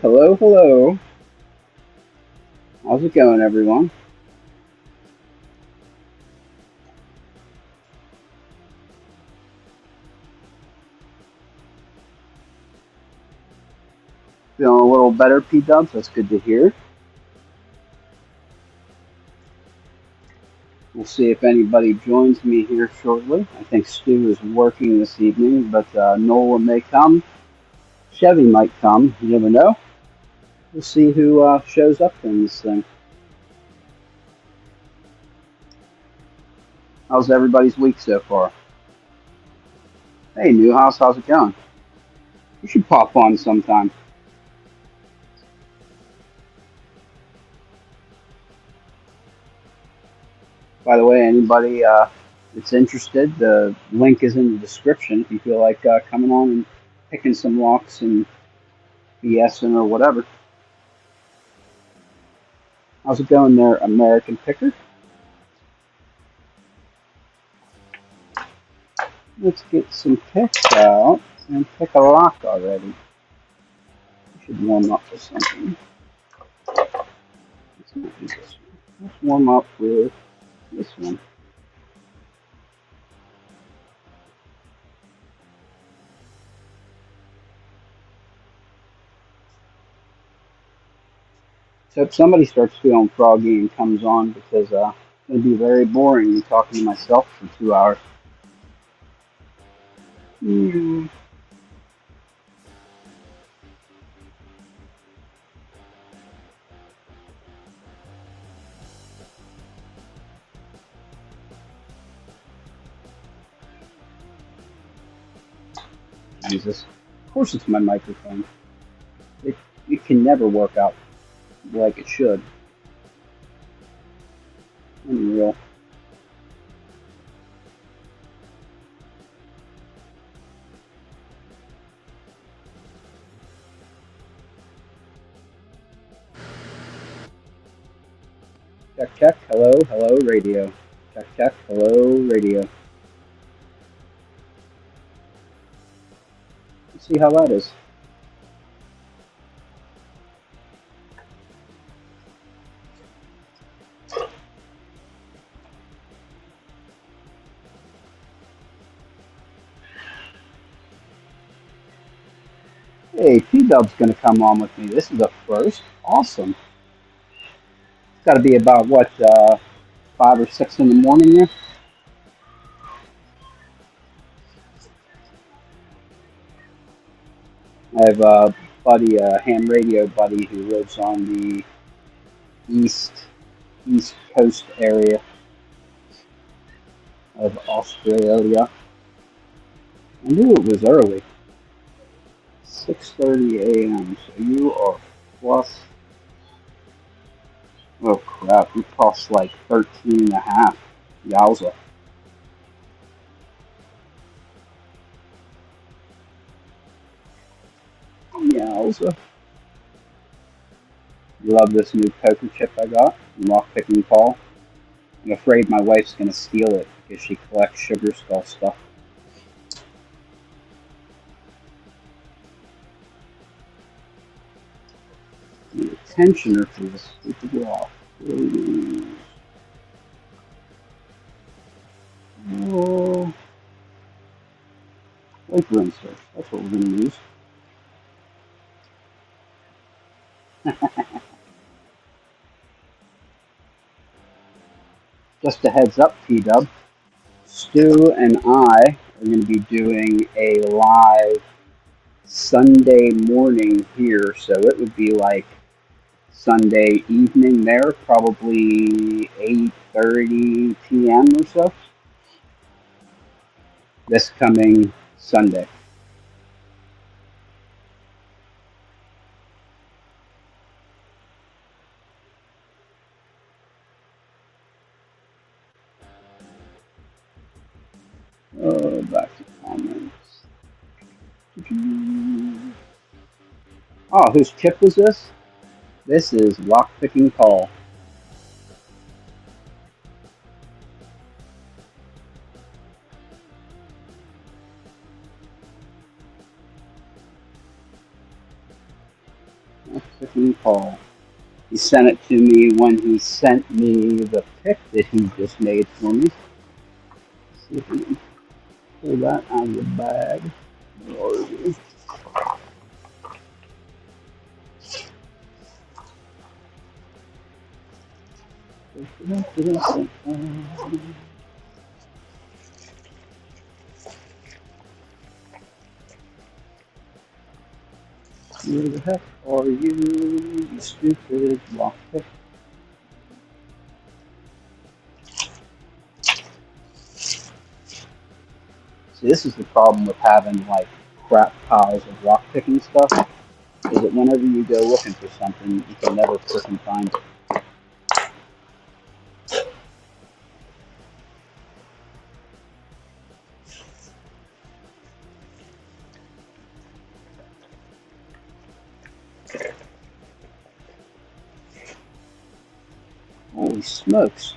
Hello, hello, hello. How's it going, everyone? Feeling a little better, P Dubs? That's good to hear. We'll see if anybody joins me here shortly. I think Stu is working this evening, but Nola may come. Chevy might come. You never know. We'll see who shows up in this thing. How's everybody's week so far? Hey, Newhouse, how's it going? You should pop on sometime. By the way, anybody that's interested, the link is in the description if you feel like coming on and picking some locks and BSing or whatever. How's it going there, American Picker? Let's get some picks out and pick a lock already. We should warm up with something. Let's not do this one. Let's warm up with this one. So if somebody starts feeling froggy and comes on because it's going to be very boring talking to myself for 2 hours. Mm. Jesus. Of course it's my microphone. It can never work out like it should. Unreal. Check, check. Hello, hello, radio. Check, check. Hello, radio. Let's see how that is. Hey, P-Dub's going to come on with me. This is the first. Awesome. It's got to be about, what, 5 or 6 in the morning there? I have a buddy, a ham radio buddy, who lives on the east coast area of Australia. I knew it was early. 6:30 a.m. So you are plus. Oh crap! You plus like 13 and a half. Yowza. Yowza. You love this new poker chip I got from Lock Picking Paul. I'm afraid my wife's gonna steal it because she collects Sugar Skull stuff. The tensioner for this stupid lock. Oh, vapor insert. That's what we're gonna use. Just a heads up, P-Dub. Stu and I are going to be doing a live Sunday morning here, so it would be like Sunday evening there, probably 8:30 p.m. or so, this coming Sunday. Back to comments. Oh, whose chip was this? This is Lockpicking Paul. Freaking Paul. He sent it to me when he sent me the pick that he just made for me. Let's see if we can pull that out of the bag. Where are you? Where the heck are you, you stupid lockpick? See, this is the problem with having like crap piles of rock picking stuff, is that whenever you go looking for something, you can never freaking find it. Holy smokes.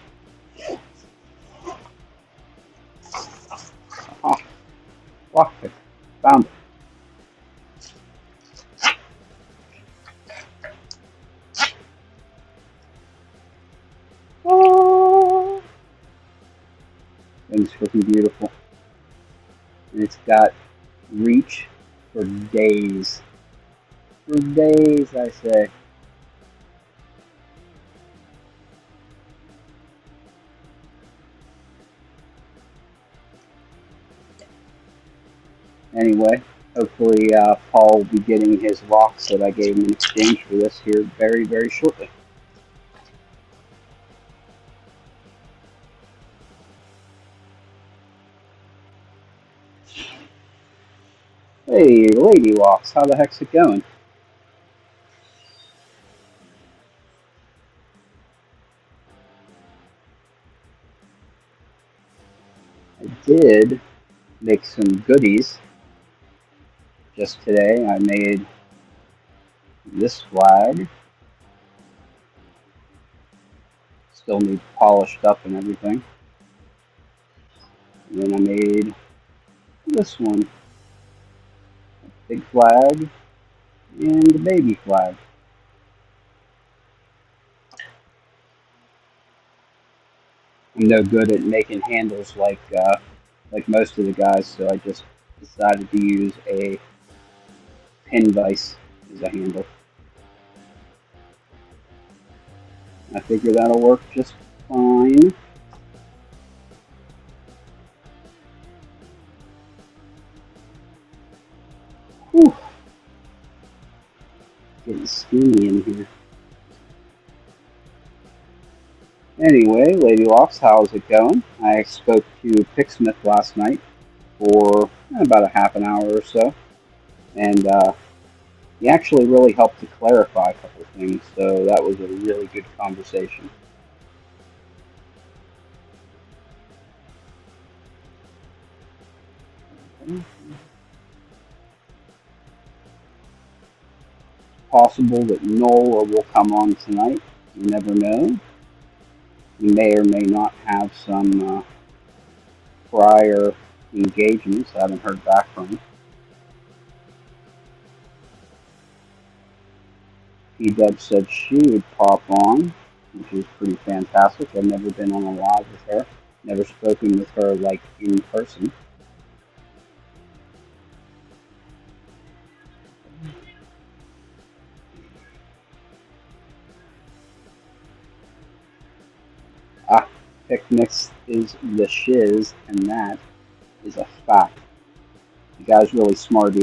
Aha, lockpick. Found it. Oh, thing's freaking beautiful. And it's got reach for days. For days, I say. Anyway, hopefully Paul will be getting his rocks that I gave him in exchange for this here very, very shortly. Hey, Lady Walks, how the heck's it going? I did make some goodies just today. I made this flag. Still needs polished up and everything. And then I made this one. A big flag and a baby flag. I'm no good at making handles like most of the guys, so I just decided to use a pin vise as a handle. I figure that'll work just fine. Whew. Getting steamy in here. Anyway, Lady Locks, how's it going? I spoke to Picksmith last night for about a half an hour or so, and he actually really helped to clarify a couple of things, so that was a really good conversation. Possible that Nola will come on tonight. You never know. He may or may not have some prior engagements. I haven't heard back from him. P-Dub said she would pop on, which is pretty fantastic. I've never been on a live with her. Never spoken with her like in person. Ah, Picnics is the shiz, and that is a fact. The guy's really smart.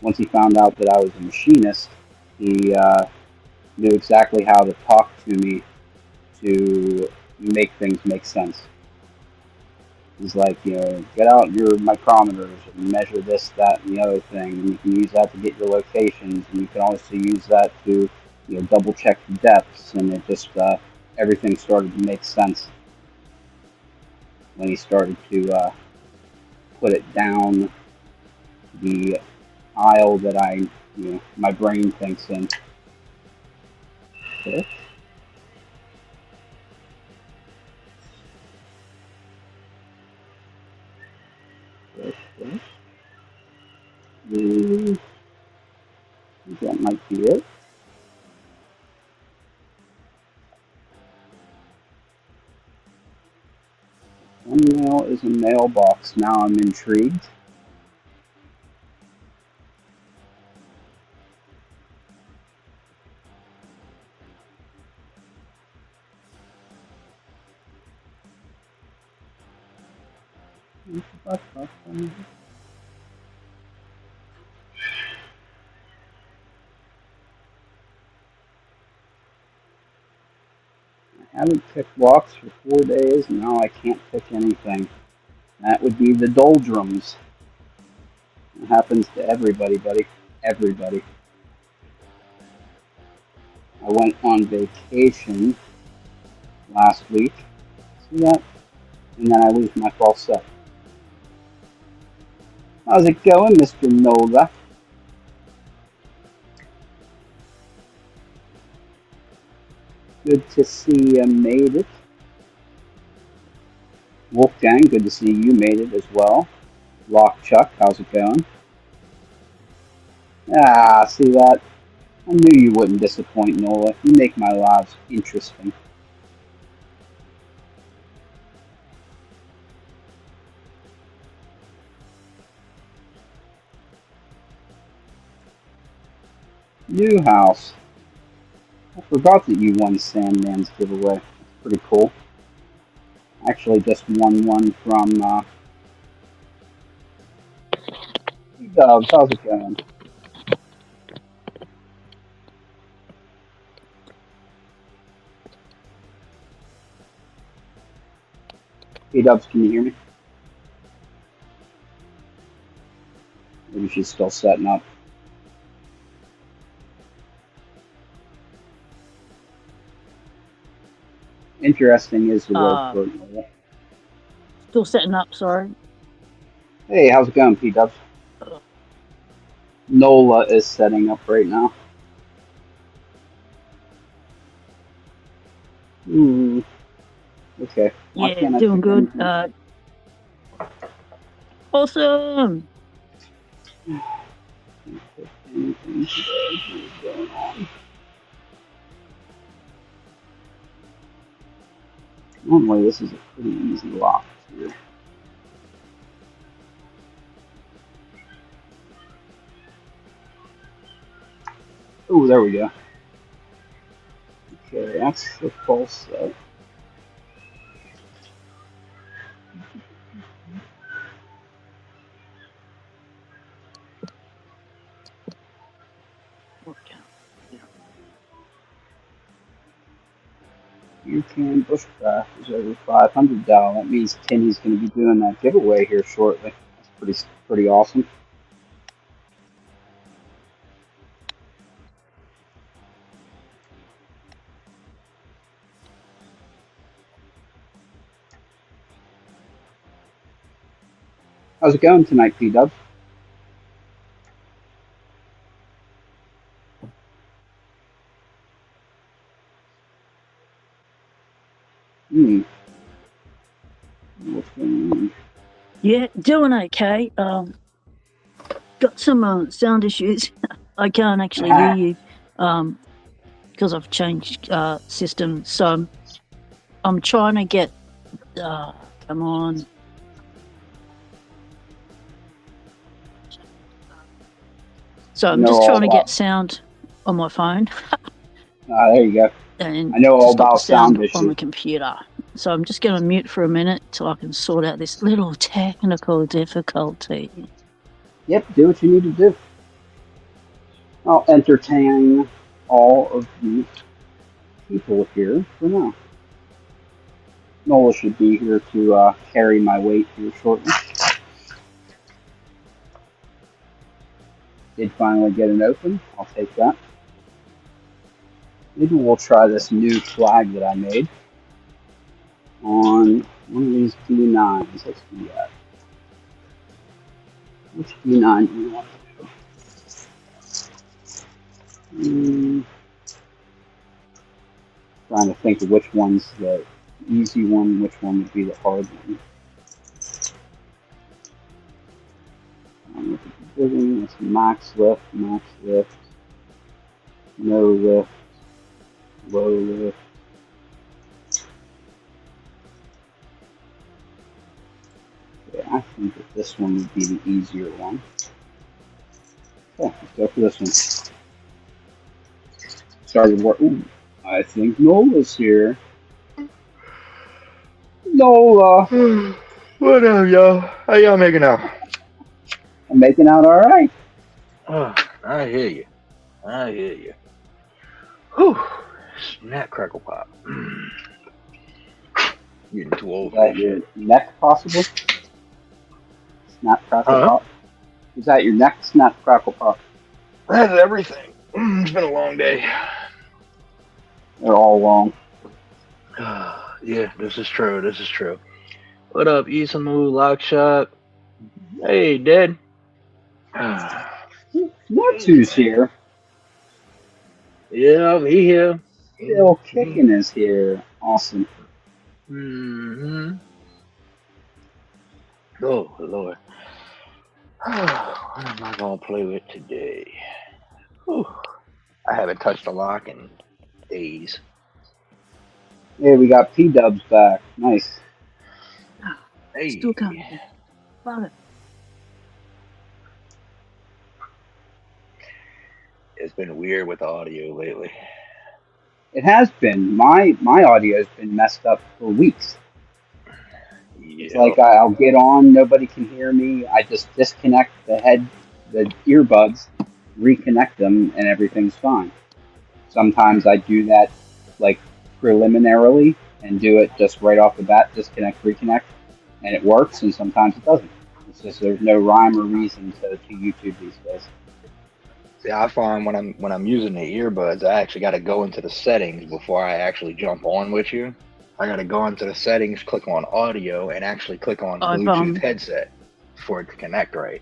Once he found out that I was a machinist, he knew exactly how to talk to me to make things make sense. He's like, get out your micrometers and measure this, that, and the other thing, and you can use that to get your locations, and you can also use that to, double check the depths, and it just, everything started to make sense when he started to put it down the aisle that my brain thinks in. Okay. That might be it. One mail is a mailbox. Now I'm intrigued. I haven't picked locks for 4 days, and now I can't pick anything. That would be the doldrums. It happens to everybody, buddy. Everybody. I went on vacation last week. See that? And then I lose my false set. How's it going, Mr. Nola? Good to see you made it. Wolfgang, good to see you made it as well. Lock Chuck, how's it going? Ah, see that? I knew you wouldn't disappoint, Nola. You make my lives interesting. New house. I forgot that you won Sandman's giveaway. That's pretty cool. Actually, just won one from Dubs. How's it going? Hey Dubs, can you hear me? Maybe she's still setting up. Interesting is the word for it, Nola. Still setting up, sorry. Hey, how's it going, P Dubs? Nola is setting up right now. Ooh. Okay. Why Yeah, can't I doing pick good. anything? Awesome. Can't pick anything today. What's going on? Normally, this is a pretty easy lock here. Oh, there we go. Okay, that's the full set. You can bushcraft is over 500 dollars. That means Timmy's going to be doing that giveaway here shortly. That's pretty awesome. How's it going tonight, P Dub? What's going on? Yeah, doing okay. Got some sound issues. I can't actually hear you because I've changed system. So I'm trying to get. Come on. So I'm just trying to get sound on my phone. There you go. And I know all just got the about sound issues on the computer. So I'm just going to mute for a minute till I can sort out this little technical difficulty. Yep, do what you need to do. I'll entertain all of the people here for now. Nola should be here to carry my weight here shortly. Did finally get an open. I'll take that. Maybe we'll try this new flag that I made on one of these D9s. Let's do that. Which D9 do we want to do? Trying to think of which one's the easy one, which one would be the hard one. Look at the bidding. It's max lift, no lift, low lift. Yeah, I think that this one would be the easier one. Okay, let's go for this one. Started work. Ooh, I think Nola's here. Nola, What up, y'all? How y'all making out? I'm making out all right. Oh, I hear you. I hear you. Whew. Snap, crackle, pop. Getting too Is old for that this your shit. neck, possible? Snap, crackle, Huh? pop. Is that your neck? Snap, crackle, pop. That's everything. It's been a long day. They're all long. Yeah, this is true. This is true. What up, Isamu, Lockshot? Hey, Dad. Natsu's here. Yeah, me here. Still kicking is here. Awesome. Mm-hmm. Oh, Lord. What am I gonna play with today? Whew. I haven't touched a lock in days. Hey, we got P Dubs back. Nice. Still can't. Hey, Bugger. it's been weird with the audio lately. It has been. My audio has been messed up for weeks. It's Yep. like I'll get on, nobody can hear me. I just disconnect the earbuds, reconnect them, and everything's fine. Sometimes I do that like preliminarily and do it just right off the bat, disconnect, reconnect, and it works. And sometimes it doesn't. It's just there's no rhyme or reason to YouTube these days. See, I find when I'm using the earbuds, I actually got to go into the settings before I actually jump on with you. I got to go into the settings, click on audio, and actually click on I've Bluetooth headset for it to connect right.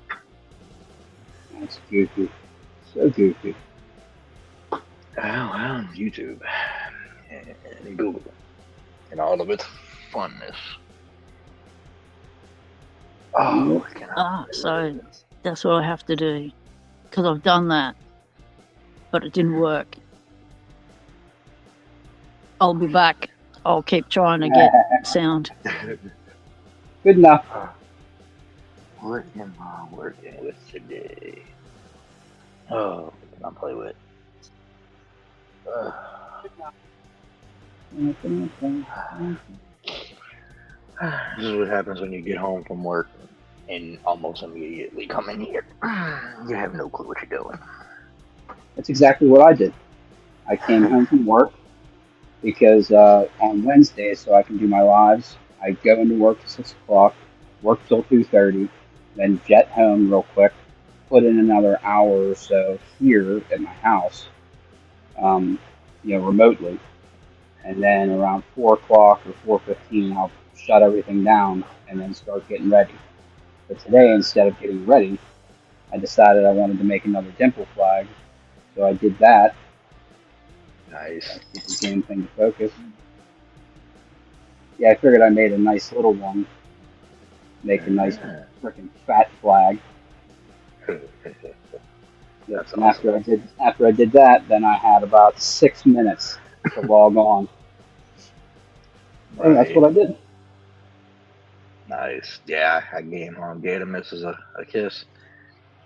That's goofy. So goofy. Well, YouTube and Google and all of its funness. Oh, Yep. what can I play so with? that's what I have to do because I've done that, but it didn't work. I'll be back. I'll keep trying to get sound. Good enough. What am I working with today? Oh, what can I play with? This is what happens when you get home from work and almost immediately come in here. You have no clue what you're doing. That's exactly what I did. I came home from work because on Wednesdays, so I can do my lives, I go into work at 6 o'clock, work till 2:30, then jet home real quick, put in another hour or so here at my house, um, remotely, and then around 4 o'clock or 4:15, I'll shut everything down and then start getting ready. But today, instead of getting ready, I decided I wanted to make another dimple flag, so I did that. Nice. That's the game thing to focus. Yeah, I figured I made a nice little one. Make a nice freaking fat flag. That's And awesome. after I did that, then I had about 6 minutes to log on. Hey, that's Right. what I did. Nice. Yeah, I came home, gave the missus a kiss.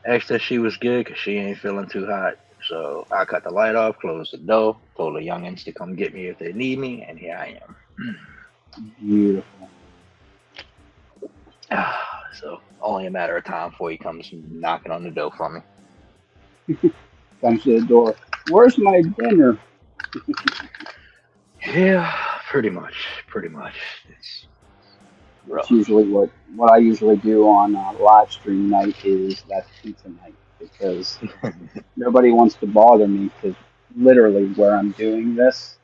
Asked her she was good because she ain't feeling too hot. So I cut the light off, closed the door, told the youngins to come get me if they need me, and here I am. Beautiful. So only a matter of time before he comes knocking on the door for me. Comes to the door. Where's my dinner? Yeah, pretty much. Pretty much. It's That's rough. usually what I usually do on live stream night is that's pizza night because nobody wants to bother me because literally where I'm doing this,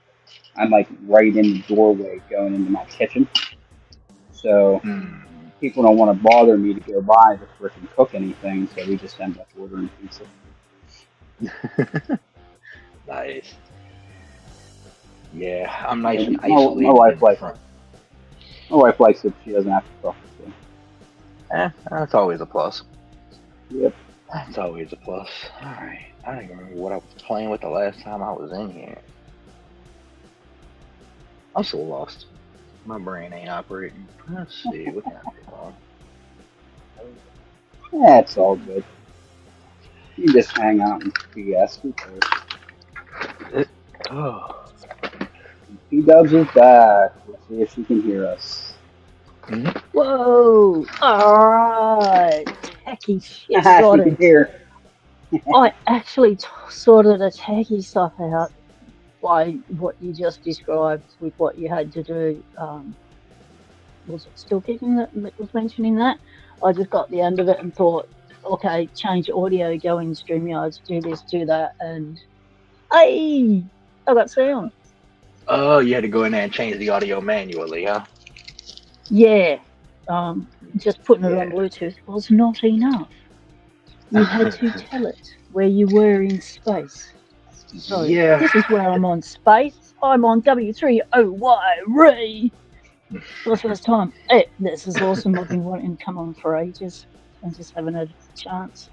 I'm like right in the doorway going into my kitchen. So people don't want to bother me to go by to frickin' cook anything, so we just end up ordering pizza. Nice. Yeah, I'm nice And and my isolated wife in the likes front. it. She doesn't have to cook. So. That's always a plus. Yep. That's always a plus. Alright. I don't even remember what I was playing with the last time I was in here. I'm so lost. My brain ain't operating. Let's see, what can I put on? Yeah, it's all good. You can just hang out in PS. Who cares? Oh. P-Dubs is back. Let's see if she can hear us. Whoa! Alright! Techie shit, Haha, got she can it. hear. I actually sorted the techie stuff out by what you just described with what you had to do. Was it still kicking that was mentioning that? I just got the end of it and thought, okay, change audio, go in StreamYards, do this, do that, and hey, I got sound. Oh, you had to go in there and change the audio manually, huh? Yeah. Just putting it on Yeah. Bluetooth was not enough. You had to tell it where you were in space. So Yeah. this is where I'm on space. I'm on W3OY for the first time. Hey, this is awesome. I've been wanting to come on for ages and just haven't had a chance.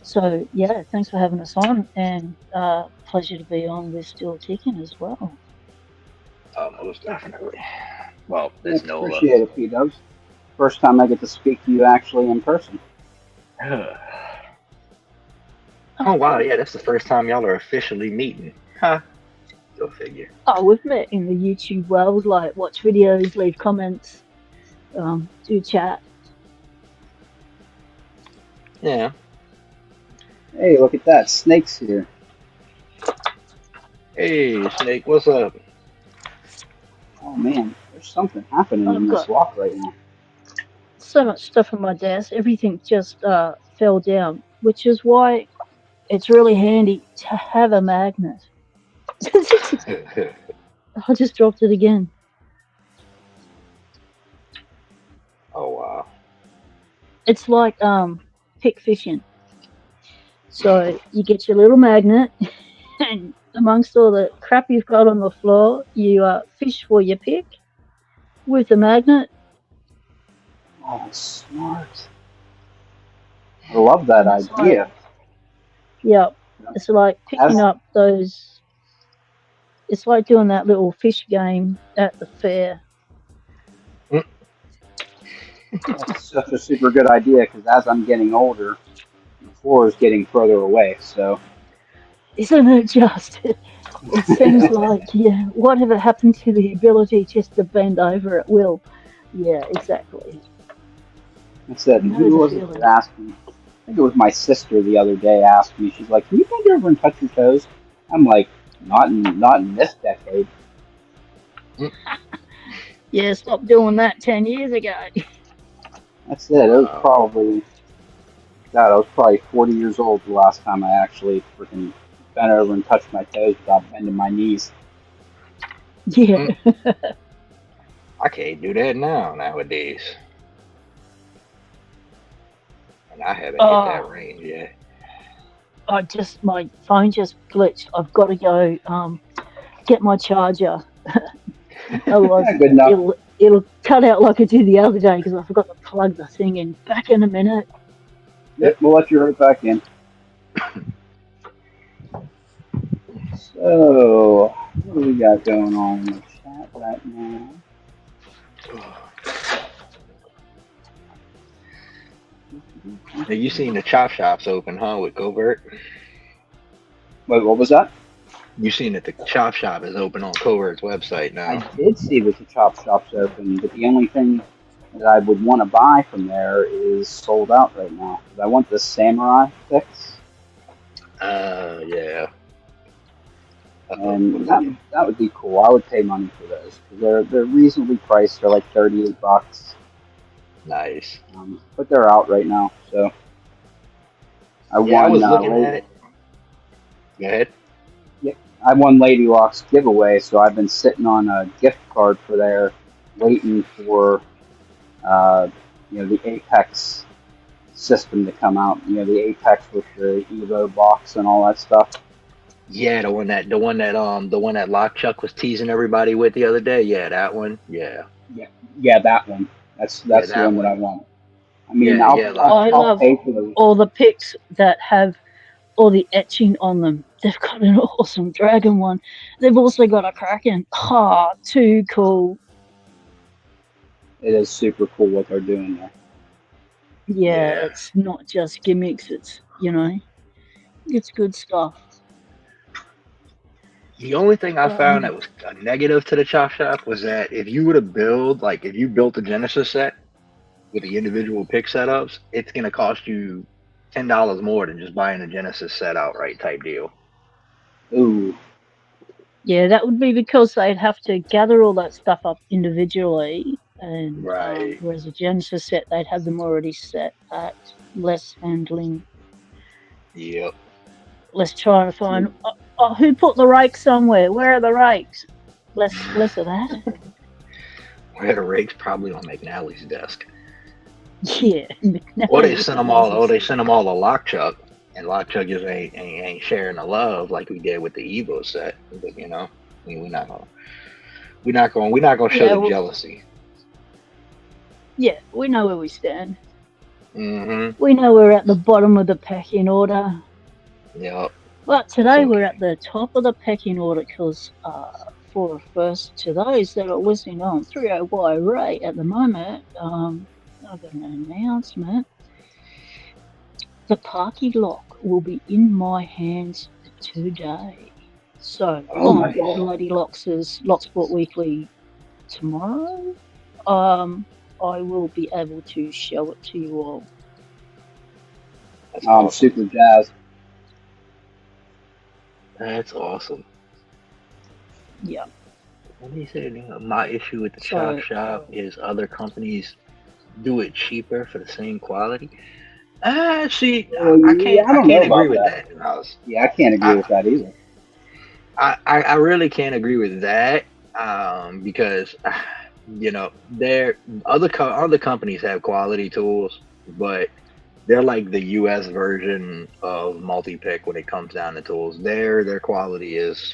So yeah, thanks for having us on, and pleasure to be on with Still Ticking as well. Most definitely. Well, Yeah, it's Nola. appreciate it, P-Dubs. First time I get to speak to you actually in person. Oh wow, yeah, that's the first time y'all are officially meeting. Huh? Go figure. Oh, we've met in the YouTube world, like watch videos, leave comments, do chat. Yeah. Hey, look at that. Snake's here. Hey, Snake, what's up? Oh man, there's something happening I've in this got lock right now. so much stuff on my desk, everything just fell down, which is why it's really handy to have a magnet. I just dropped it again. Oh wow. It's like pick fishing. So you get your little magnet, and amongst all the crap you've got on the floor, you fish for your pick with the magnet. Oh, smart. I love that And it's like, idea. yeah, it's like picking As up those. It's like doing that little fish game at the fair. that's such a super good idea because as I'm getting older, the floor is getting further away. So Isn't it just? It seems like, yeah, whatever happened to the ability just to bend over at will? Yeah, exactly. I said, I know who the was it that feeling. asked me? I think it was my sister the other day asked me. She's like, "Can you bend over and touch your toes?" I'm like, "Not in this decade." Yeah, stop doing that 10 years ago. That's it. It was Wow. probably God. I was probably 40 years old the last time I actually freaking bent over and touched my toes without bending my knees. Yeah. I can't do that nowadays. And I haven't hit that Oh, range yet. my phone just glitched. I've got to go get my charger. Otherwise, Yeah, good enough. it'll cut out like it did the other day because I forgot to plug the thing in. Back in a minute. Yep, we'll let you right back in. So, what do we got going on in the chat right now? Now you seen the chop shops open, huh, with Covert? Wait, what was that? You seen that the chop shop is open on Covert's website I now. did see that the chop shop's open, but the only thing that I would want to buy from there is sold out right now. 'Cause I want the samurai fix, Yeah. and that would be cool. I would pay money for those because they're reasonably priced. They're like $38, Nice. but they're out right now. So I Yeah, I won was looking at it. Go ahead. I won Lady Lock's giveaway, so I've been sitting on a gift card for there, waiting for uh, the Apex system to come out. The Apex with the Evo box and all that stuff. Yeah, the one that Lockchuck was teasing everybody with the other day. Yeah, that one. Yeah. Yeah, that one. That's Yeah, the that one that I one. want. I mean, Yeah, yeah, I I'll love Lockchuck. pay for those. all the pics that have all the etching on them. They've got an awesome dragon one. They've also got a kraken. Ah, too cool. It is super cool what they're doing there. Yeah, Yeah. it's not just gimmicks. It's it's good stuff. The only thing I But found that was a negative to the chop shop was that if you were to build, like if you built a Genesis set with the individual pick setups, it's gonna cost you $10 more than just buying a Genesis set outright type deal. Ooh, yeah, that would be because they'd have to gather all that stuff up individually, and Right. whereas a Genesis set, they'd have them already set, packed, less handling, Yep. less trying to find. Oh, who put the rakes somewhere? Where are the rakes? Less of that. Where the rakes probably on McNally's desk. Yeah, Or they McNally sent them all. Or always. they sent them all to Lockchuck, and Lockchuck just ain't sharing the love like we did with the Evo set. But I mean, we're not gonna show Yeah, the well, jealousy. yeah, we know where we stand. Mm-hmm. We know we're at the bottom of the pecking order. Yep. But It's today we're at okay. the top of the pecking order because, for first, to those that are listening on 30Y Ray at the moment, I've got an announcement. The Parky lock will be in my hands today. So, oh my on Nice. god. Bloody Locks' Locksport Weekly tomorrow, I will be able to show it to you all. That's I'm awesome. super jazzed. That's awesome. Yeah. What do you say? My issue with the chop So, shop is other companies do it cheaper for the same quality. See, I Yeah, can't I I don't know can't agree about with that. that. Yeah, I can't agree I with that either. I really can't agree with that. Because there other companies have quality tools, but they're like the U.S. version of multi-pick when it comes down to tools. Their quality is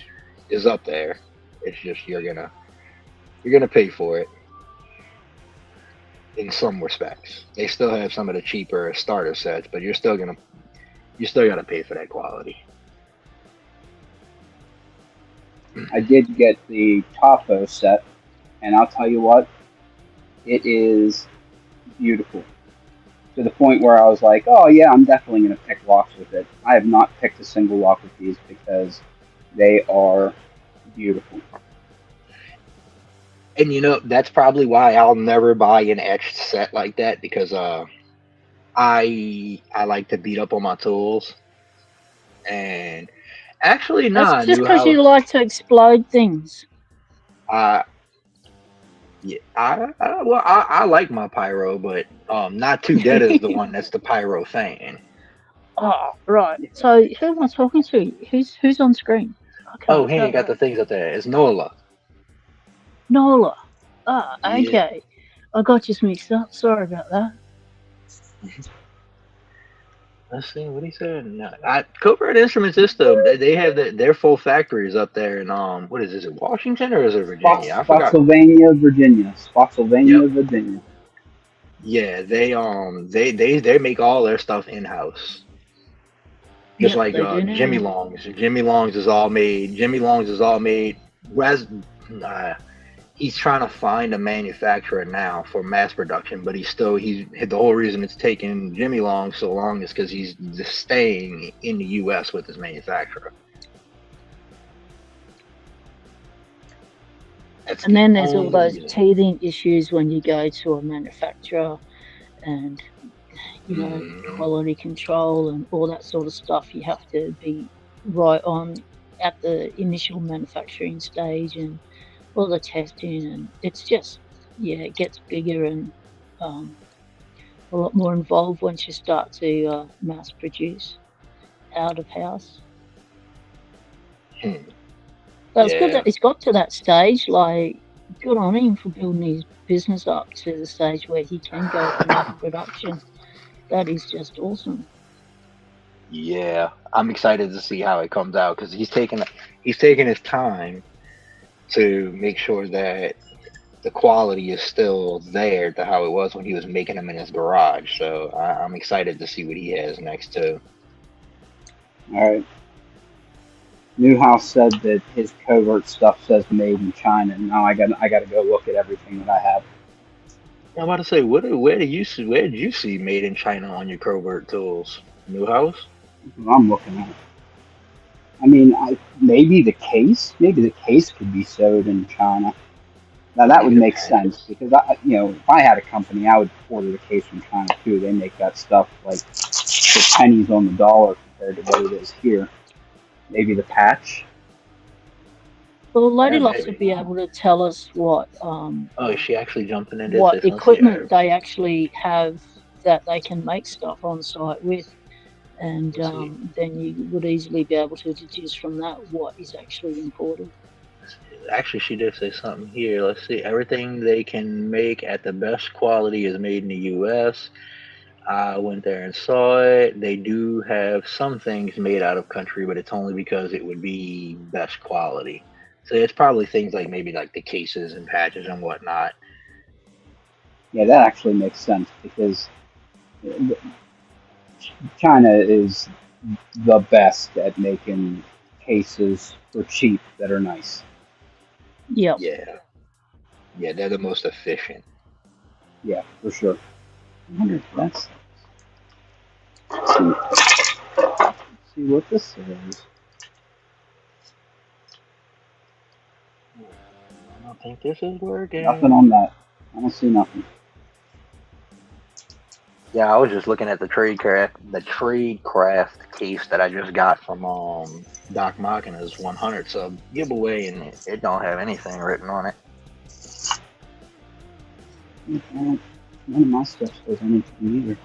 up there. It's just you're gonna pay for it in some respects. They still have some of the cheaper starter sets, but you still gotta pay for that quality. I did get the Tapo set, and I'll tell you what, it is beautiful. To the point where I was like, oh yeah, I'm definitely going to pick locks with it. I have not picked a single lock with these because they are beautiful. And that's probably why I'll never buy an etched set like that because I like to beat up on my tools. And actually, that's nah, just because Newhouse. you like to explode things. I Yeah, I like my pyro, but not too dead is the one that's the pyro fan. Oh, right. So who am I talking to? Who's on screen? I Oh, can't he ain't got tell. the things up there. It's Nola. Nola. Ah, Yeah. okay. I got you mixed up. Sorry about that. Let's see what he said. No, Covert Instruments is still they have their full factories up there in what is it, Washington or is it Virginia? I forgot. Spotsylvania, Virginia. Yep. Spotsylvania, Virginia. Yeah, they make all their stuff in house. Just Yep, like they do Jimmy now. Long's. Jimmy Long's is all made. Jimmy Long's is all made. Whereas he's trying to find a manufacturer now for mass production, but he's the whole reason it's taken Jimmy Long so long is because he's just staying in the U.S. with his manufacturer. That's And the then there's all only those reason. teething issues when you go to a manufacturer and Mhm. quality control and all that sort of stuff. You have to be right on at the initial manufacturing stage and all the testing, and it's just it gets bigger and a lot more involved once you start to mass produce out of house. Hmm. So it's good Yeah. that it's got to that stage. Like, good on him for building his business up to the stage where he can go to mass production. That is just awesome. Yeah, I'm excited to see how it comes out because he's taking his time to make sure that the quality is still there to how it was when he was making them in his garage. So I'm excited to see what he has next too. All right. Newhouse said that his covert stuff says made in China. Now I got to go look at everything that I have. I'm about to say, where did you see made in China on your covert tools? New house? That's what I'm looking at. I mean, maybe the case could be sewed in China. Now that would Maybe the make sense patches. because if I had a company, I would order the case from China too. They make that stuff like for pennies on the dollar compared to what it is here. Maybe the patch. Well, Lady Yeah, Lots would maybe. be able to tell us Oh, is she actually jumping in this? what Let's see equipment her. they actually have that they can make stuff on site with, and Let's see. then you would easily be able to deduce from that what is actually imported. Actually, she did say something here. Let's see. Everything they can make at the best quality is made in the U.S. I went there and saw it. They do have some things made out of country, but it's only because it would be best quality. So it's probably things like maybe like the cases and patches and whatnot. Yeah, that actually makes sense because China is the best at making cases for cheap that are nice. Yep. Yeah, yeah, they're the most efficient. Yeah, for sure. I wonder if that's. See what this says. I don't think this is Nothing working. on that. I don't see nothing. Yeah, I was just looking at the trade craft case that I just got from Doc Machina's 100 sub giveaway, and it don't have anything written on it. None of my stuff says anything either.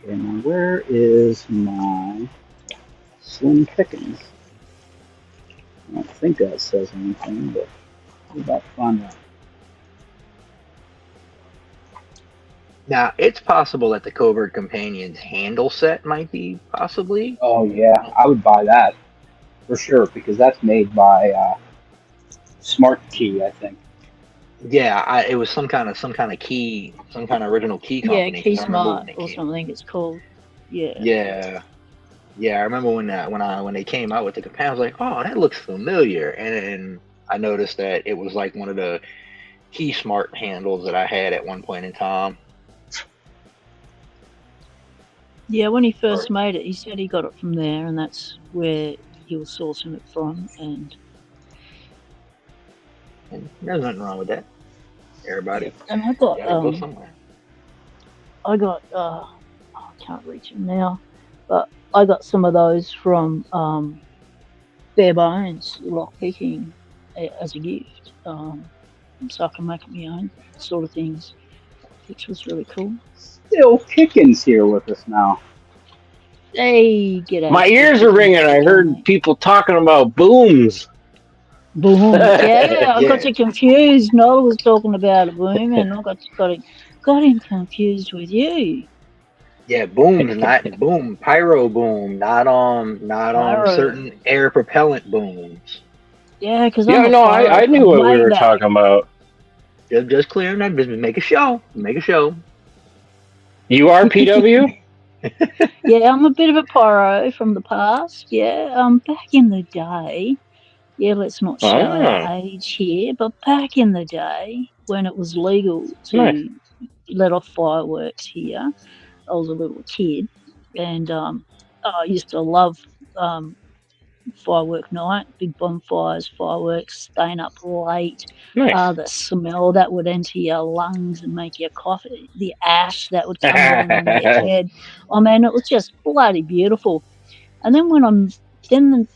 Okay, now where is my Slim Pickens? I don't think that says anything, but what about find out? Now, it's possible that the Covert Companions handle set might be possibly. Oh yeah, I would buy that for sure because that's made by Smart Key, I think. Yeah, it was some kind of key, some kind of original key Yeah, company. Key Because I remember when Smart they or came. something it's called. Yeah. Yeah, yeah, I remember when they came out with the companion, I was like, oh, that looks familiar, and then I noticed that it was like one of the Key Smart handles that I had at one point in time. Yeah, when he first Or, made it, he said he got it from there, and that's where he was sourcing it from. And there's nothing wrong with that. yeah, Everybody and I gotta go somewhere. got I can't reach him now, but I got some of those from Bare Bones lock picking as a gift, so I can make it my own sort of things, which was really cool. Still Pickens here with us now. Hey, g'day. My Still ears are Pickens. ringing. I How you heard doing, mate? people talking about booms. Boom. Yeah, I got Yeah, you confused. Noel was talking about a boom, and I got him confused with you. yeah, booms, not boom, pyro boom, not Pyro. certain air propellant booms. Yeah, because I'm Yeah, a no, pyro I knew from what we way were back. talking about. Just clearing that business. Make a show. Make a show. You are PW? Yeah, I'm a bit of a pyro from the past. Yeah, back in the day. Yeah, let's not show our Ah, age here, but back in the day when it was legal nice. to let off fireworks here, I was a little kid, and I used to love um, firework night, big bonfires, fireworks, staying up late, Nice. the smell that would enter your lungs and make you cough, the ash that would come down on your head. I mean, it was just bloody beautiful. And then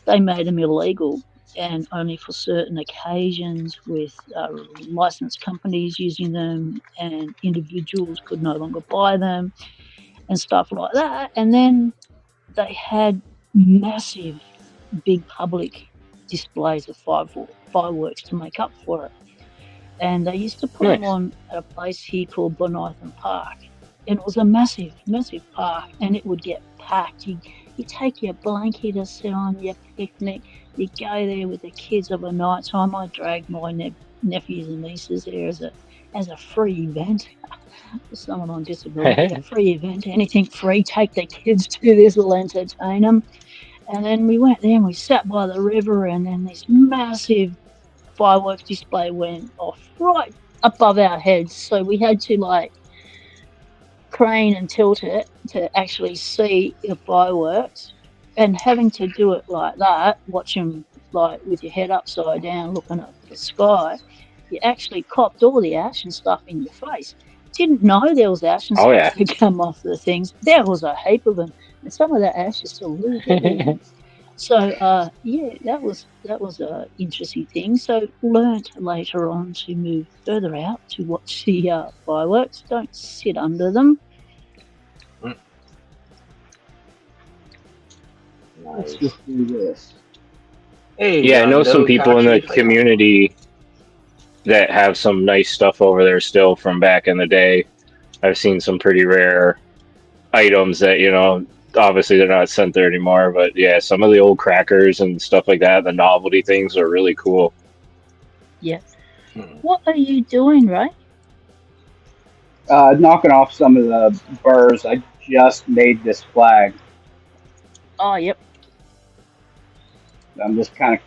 they made them illegal and only for certain occasions with licensed companies using them, and individuals could no longer buy them and stuff like that. And then they had massive, big public displays of fireworks to make up for it. And they used to put them Nice. on at a place here called Bonython Park. And it was a massive, massive park, and it would get packed. You take your blanket to sit on, your picnic, you go there with the kids of a night time. I dragged my nephews and nieces there as a free event. someone on disability, a free event, anything free, take the kids to this, will entertain them. And then we went there and we sat by the river, and then this massive fireworks display went off right above our heads. So we had to like crane and tilt it to actually see the fireworks. And having to do it like that, watch them like with your head upside down looking at the sky, you actually copped all the ash and stuff in your face. Didn't know there was ash and Oh, stuff yeah. to come off the things. There was a heap of them, and some of that ash is still a little bit there. So yeah, that was a interesting thing. So learnt later on to move further out to watch the fireworks. Don't sit under them. Let's just do this. Hey, Yeah, I know some Doe, people in the Kachi. community that have some nice stuff over there still from back in the day. I've seen some pretty rare items that, obviously they're not sent there anymore, but yeah, some of the old crackers and stuff like that, the novelty things are really cool. Yeah. What are you doing, Ray? Knocking off some of the burrs. I just made this flag. Oh, yep. I'm just kind of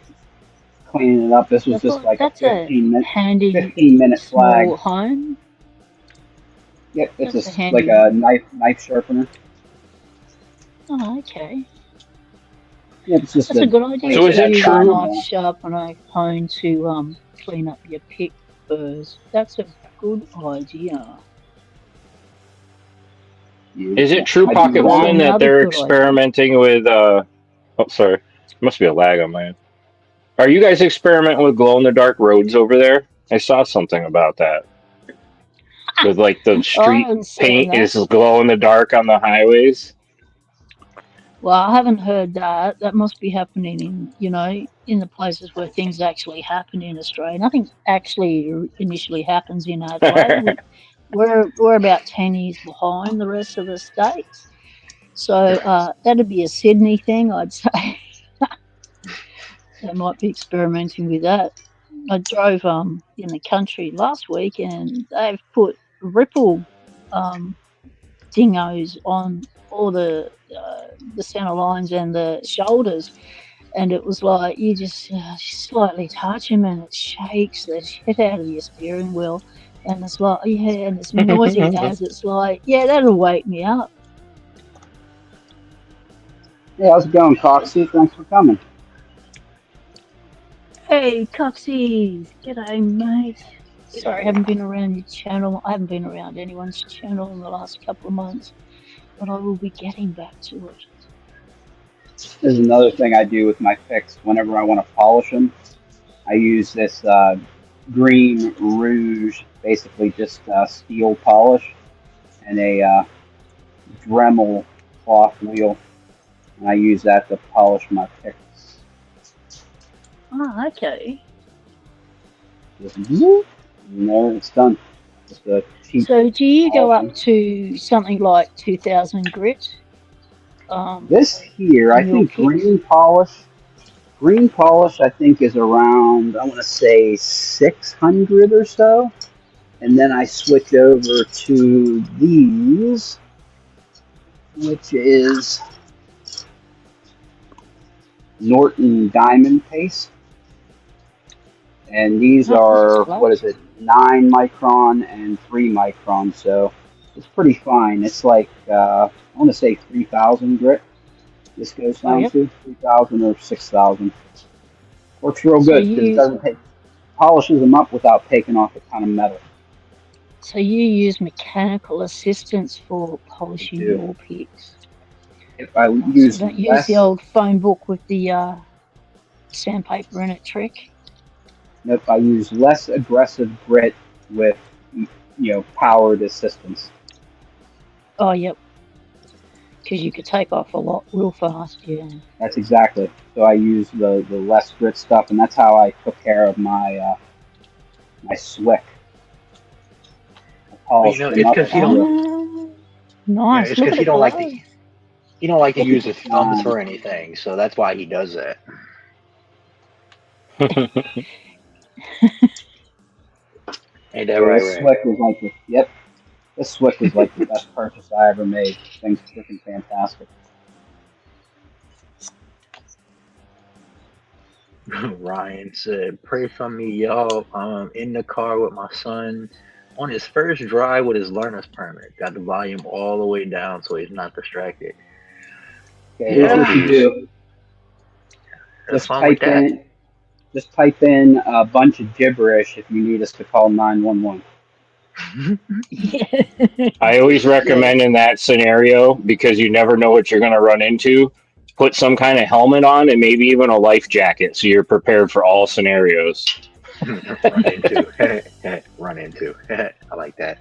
cleaning it up. This was just like a That's 15-minute handy 15-minute flag. small home. Yep, it's That's just a like handy- a knife sharpener. Oh, okay. Yep, it's just That's a good idea. So is to it use true- a knife sharpener hone to clean up your pick burrs. That's a good idea. Is it true, I do Pocket that. Woman, that Another they're good idea. experimenting with? Oh, sorry, must be a lag on my end. Are you guys experimenting with glow in the dark roads over there? I saw something about that. With like the street haven't seen paint that. is glow in the dark on the highways. Well, I haven't heard that. That must be happening in the places where things actually happen in Australia. Nothing actually initially happens in Adelaide. We're about 10 years behind the rest of the states. So that'd be a Sydney thing, I'd say. They might be experimenting with that. I drove in the country last week, and they've put ripple dingos on all the center lines and the shoulders, and it was like you just slightly touch them and it shakes the shit out of your steering wheel, and it's like and it's noisy as it's like that'll wake me up. Hey, how's it going, Coxie? Thanks for coming. Hey, Coxies! G'day, mate. Sorry, I haven't been around your channel. I haven't been around anyone's channel in the last couple of months, but I will be getting back to it. There's another thing I do with my picks. Whenever I want to polish them, I use this green rouge, basically just steel polish, and a Dremel cloth wheel, and I use that to polish my picks. Oh, okay. Just zoop, and there it's done. Just a cheap. So do you go polishing. up to something like 2,000 grit? This here, I in your think picks? green polish, I think is around, I want to say 600 or so. And then I switch over to these, which is Norton Diamond Paste. And these are, what is it, 9 micron and 3 micron. So it's pretty fine. It's like, I want to say 3,000 grit. This goes down to 3,000 or 6,000. Works real So good because it doesn't polishes them up without taking off a ton of metal. So you use mechanical assistance for polishing I do. your picks. If I So use don't use less, the old phone book with the sandpaper in it trick. if I use less aggressive grit with powered assistance. Oh, yep. Because you could take off a lot real fast, yeah. That's exactly. So I use the less grit stuff, and that's how I took care of my my Swick. I polished it's them up 'cause you with don't- Nice. it's Look because at you it don't like glow. he don't like to use his thumbs for anything, so that's why he does that. Ain't that right, this Ray? Swick was like this. Yep. This Swick was like the best purchase I ever made. Thing's freaking fantastic. Ryan said, "Pray for me, y'all. I'm in the car with my son on his first drive with his learner's permit. Got the volume all the way down so he's not distracted." Okay, here's what you do. Just type in a bunch of gibberish if you need us to call 911. I always recommend in that scenario, because you never know what you're going to run into, put some kind of helmet on and maybe even a life jacket so you're prepared for all scenarios. Run into. I like that.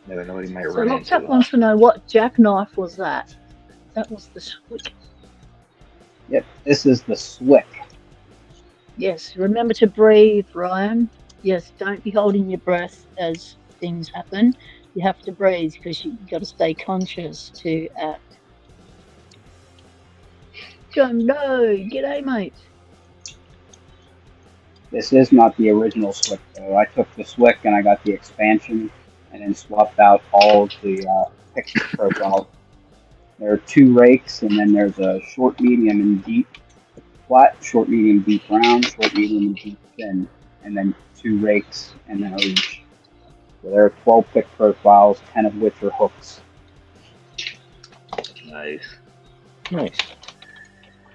Never know what he might So run Lockjack into. wants to know what jackknife was that? That was the Swick. Yep, this is the Swick. Yes, remember to breathe, Ryan. Yes, don't be holding your breath as things happen. You have to breathe because you've got to stay conscious to act. John, no, g'day, mate. This is not the original Swick, though. I took the Swick and I got the expansion and then swapped out all of the picture profiles. There are 2 rakes, and then there's a short, medium, and deep flat, short, medium, deep round, short, medium, and deep thin, and then 2 rakes, and then a reach. So there are 12 pick profiles, 10 of which are hooks. Nice.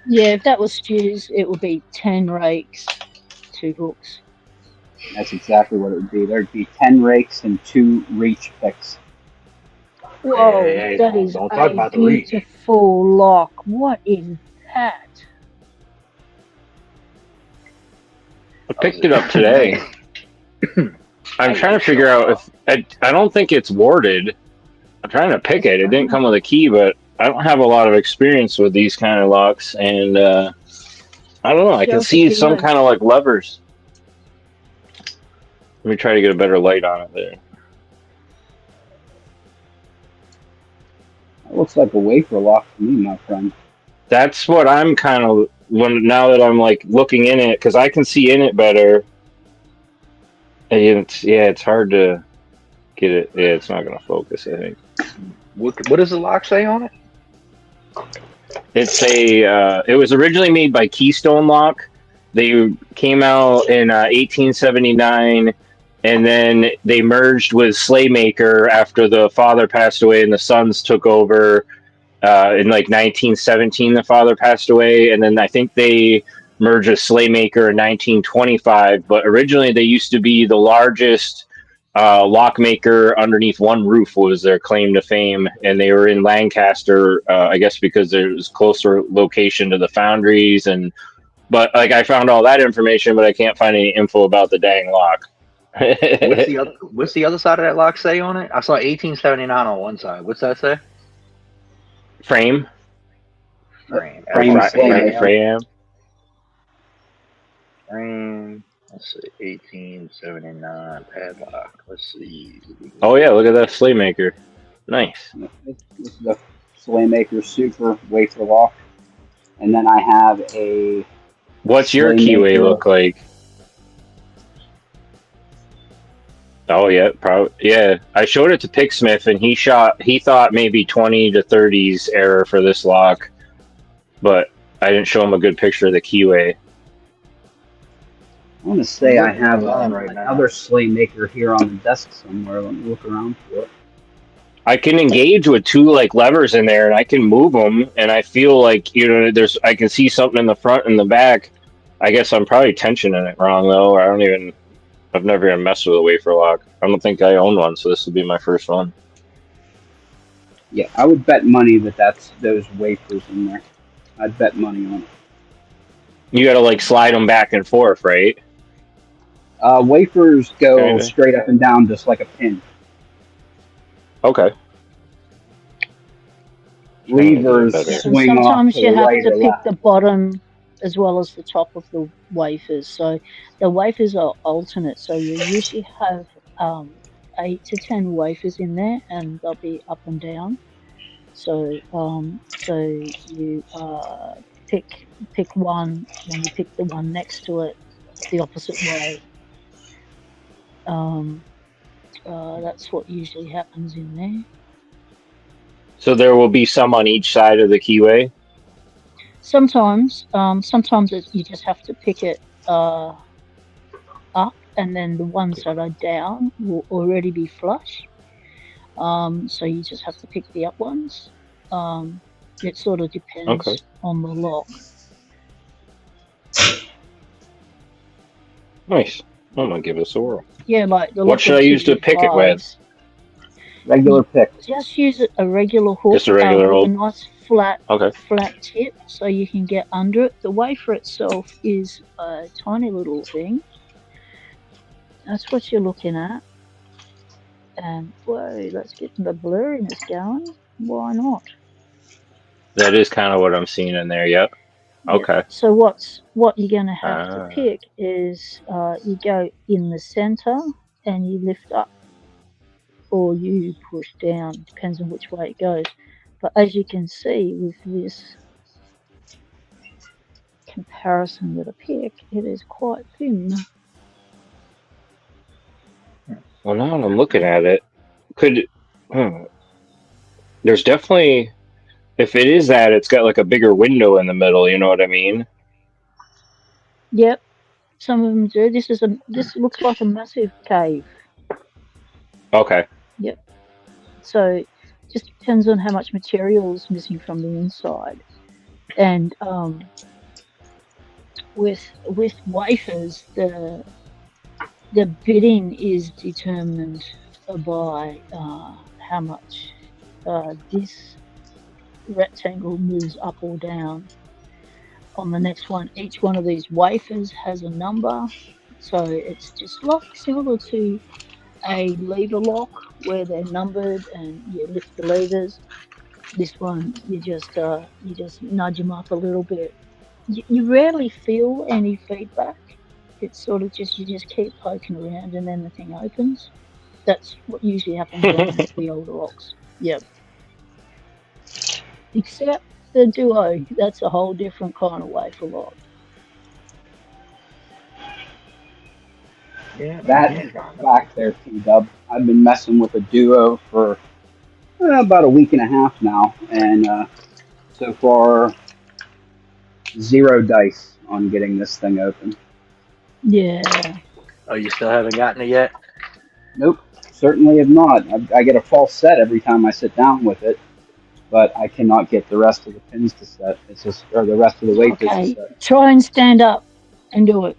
Yeah, if that was Stu's, it would be 10 rakes, 2 hooks. That's exactly what it would be. There'd be 10 rakes and 2 reach picks. Whoa, Hey, that is don't talk a about the reach. beautiful lock. What is that? I picked it up today. I'm trying to figure out if I don't think it's warded. I'm trying to pick it. It didn't come with a key, but I don't have a lot of experience with these kind of locks, and I don't know. I can see some kind of like levers. Let me try to get a better light on it there. It looks like a wafer lock to me, my friend. That's what I'm kind of now that I'm like looking in it, because I can see in it better. And it's hard to get it. Yeah, it's not going to focus, I think. What does the lock say on it? It's it was originally made by Keystone Lock. They came out in 1879, and then they merged with Slaymaker after the father passed away and the sons took over. In like 1917, the father passed away, and then I think they merged with Slaymaker in 1925. But originally, they used to be the largest lock maker underneath one roof, was their claim to fame, and they were in Lancaster, I guess because there's closer location to the foundries. But like I found all that information, but I can't find any info about the dang lock. What's the other side of that lock say on it? I saw 1879 on one side. What's that say? Frame. Frame. Frame. Let's see. 1879 padlock. Let's see. Oh yeah, look at that Slaymaker. Nice. This is the Slaymaker Super wafer lock. And then I have a... What's your keyway look like? Oh yeah, probably. Yeah, I showed it to Picksmith, and he thought maybe 20 to 30s error for this lock, but I didn't show him a good picture of the keyway. I want to say I have another Slaymaker here on the desk somewhere. Let me look around for it. I can engage with 2 like levers in there, and I can move them, and I feel like I can see something in the front and the back. I guess I'm probably tensioning it wrong though. I've never even messed with a wafer lock. I don't think I own one, so this will be my first one. Yeah, I would bet money that that's those wafers in there. I'd bet money on it. You got to like slide them back and forth, right? Wafers go straight up and down just like a pin. Okay. Levers swing off. Sometimes you have to pick the bottom as well as the top of the wafers. So the wafers are alternate. So you usually have 8 to 10 wafers in there, and they'll be up and down. So you pick one, and you pick the one next to it the opposite way. That's what usually happens in there. So there will be some on each side of the keyway. Sometimes you just have to pick it up, and then the ones that are down will already be flush. So you just have to pick the up ones. It sort of depends Okay. on the lock. Nice. I'm gonna give this a whirl. Yeah, like the What lock should with I use to 2 pick it with? V5s. Regular pick. Just use a regular hook Just a regular with a old. nice flat Okay. tip, so you can get under it. The wafer itself is a tiny little thing. That's what you're looking at. And whoa, let's get the blurriness going. Why not? That is kind of what I'm seeing in there. Yep. Yeah. Okay. So what you're going to have to Ah. pick is you go in the center and you lift up, or you push down. Depends on which way it goes. But as you can see with this comparison with a pick, it is quite thin. Well, now that I'm looking at it, there's definitely, if it is that, it's got like a bigger window in the middle. You know what I mean? Yep, some of them do. This looks like a massive cave. Okay. Yep. So just depends on how much material is missing from the inside. And with wafers, the bidding is determined by how much this rectangle moves up or down. On the next one, each one of these wafers has a number, so it's just similar to a lever lock where they're numbered and you lift the levers. This one, you just nudge them up a little bit. You rarely feel any feedback. It's sort of just you just keep poking around and then the thing opens. That's what usually happens on the older locks. Yep. Except the Duo, that's a whole different kind of wafer lock. Yeah, That is back there, T-Dub. I've been messing with a Duo for about a week and a half now, and so far, 0 dice on getting this thing open. Yeah. Oh, you still haven't gotten it yet? Nope, certainly have not. I get a false set every time I sit down with it, but I cannot get the rest of the pins to set. It's just, or the rest of the wafers to set. Try and stand up and do it.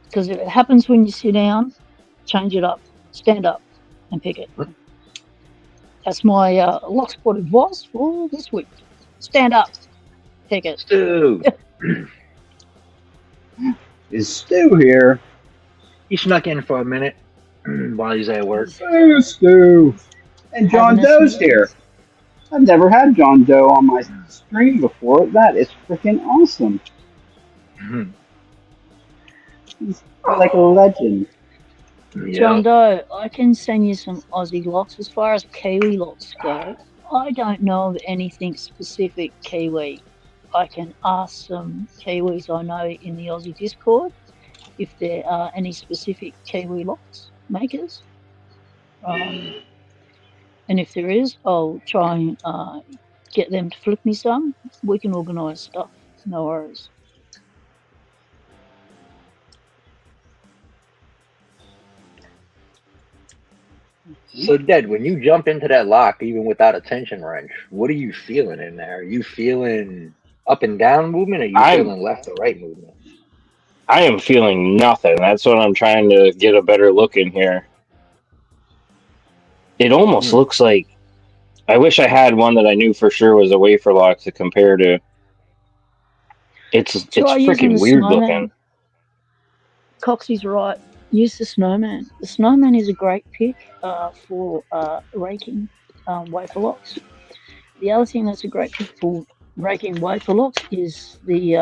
Because if it happens when you sit down, change it up. Stand up and pick it. That's my lock spot advice for this week. Stand up, pick it. Stu! Is Stu here? He snuck in for a minute while he's at work. Hey, Stu! And John Doe's here. I've never had John Doe on my stream before. That is freaking awesome. He's like a legend. John Doe, I can send you some Aussie locks. As far as Kiwi locks go, I don't know of anything specific Kiwi. I can ask some Kiwis I know in the Aussie Discord if there are any specific Kiwi locks makers. And if there is, I'll try and get them to flip me some. We can organise stuff. No worries. So, Dad, when you jump into that lock, even without a tension wrench, what are you feeling in there? Are you feeling up and down movement, or are you feeling left or right movement? I am feeling nothing. That's what I'm trying to get a better look in here. It almost looks like, I wish I had one that I knew for sure was a wafer lock to compare to. It's freaking weird looking. Coxie's right. Use the Snowman. The Snowman is a great pick for raking wafer locks. The other thing that's a great pick for raking wafer locks is the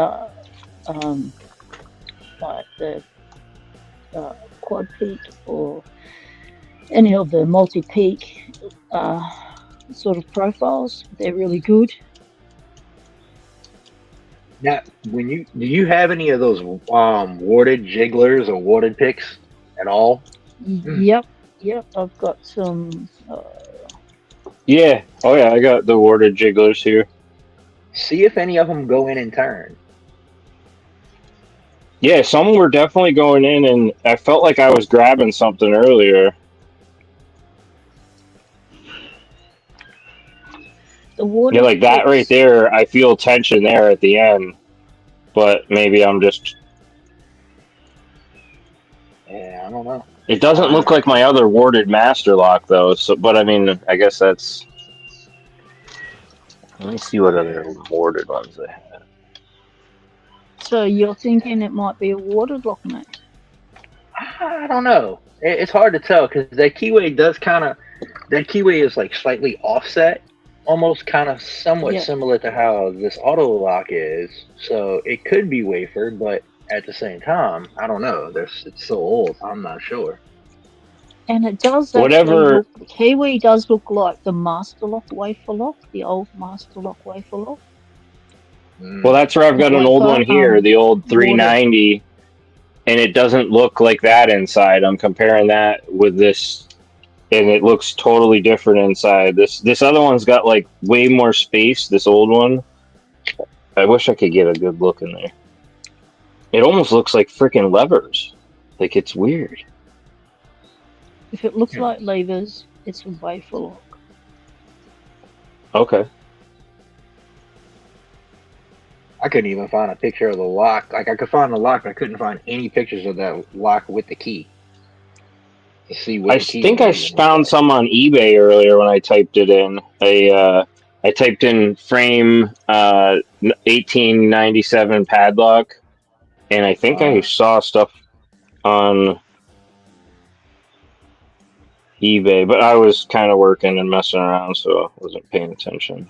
quad peak or any of the multi-peak sort of profiles. They're really good. Now, do you have any of those warded jigglers or warded picks at all? Yep, yep. I've got some. Yeah. Oh yeah, I got the warded jigglers here. See if any of them go in and turn. Yeah, some were definitely going in, and I felt like I was grabbing something earlier. The Yeah, water like that right ticks. there. I feel tension there at the end, but maybe I'm just. Yeah, I don't know. It doesn't look like my other warded master lock though. So, but I mean, I guess that's. Let me see what other Yeah. warded ones they have. So you're thinking it might be a water lock, mate? I don't know. It's hard to tell because that keyway does kind of. That keyway is like slightly offset, almost kind of somewhat Yeah. similar to how this auto lock is. So it could be wafered, but at the same time, I don't know. It's so old. I'm not sure. And it does actually Whatever. look. Kiwi does look like the Master Lock wafer lock, the old Master Lock wafer lock. Well, Mm. that's where I've got an old one Wafer, here, the old water. 390, and it doesn't look like that inside. I'm comparing that with this, and it looks totally different inside. This other one's got like way more space. This old one. I wish I could get a good look in there. It almost looks like freaking levers. Like it's weird. If it looks Hmm. like levers, it's a wafer lock. Okay. I couldn't even find a picture of the lock. Like I could find the lock, but I couldn't find any pictures of that lock with the key to see what I the key think would I even look found like. some on eBay earlier when I typed it in. I typed in frame 1897 padlock, and I think I Uh, saw stuff on eBay, but I was kind of working and messing around, so I wasn't paying attention.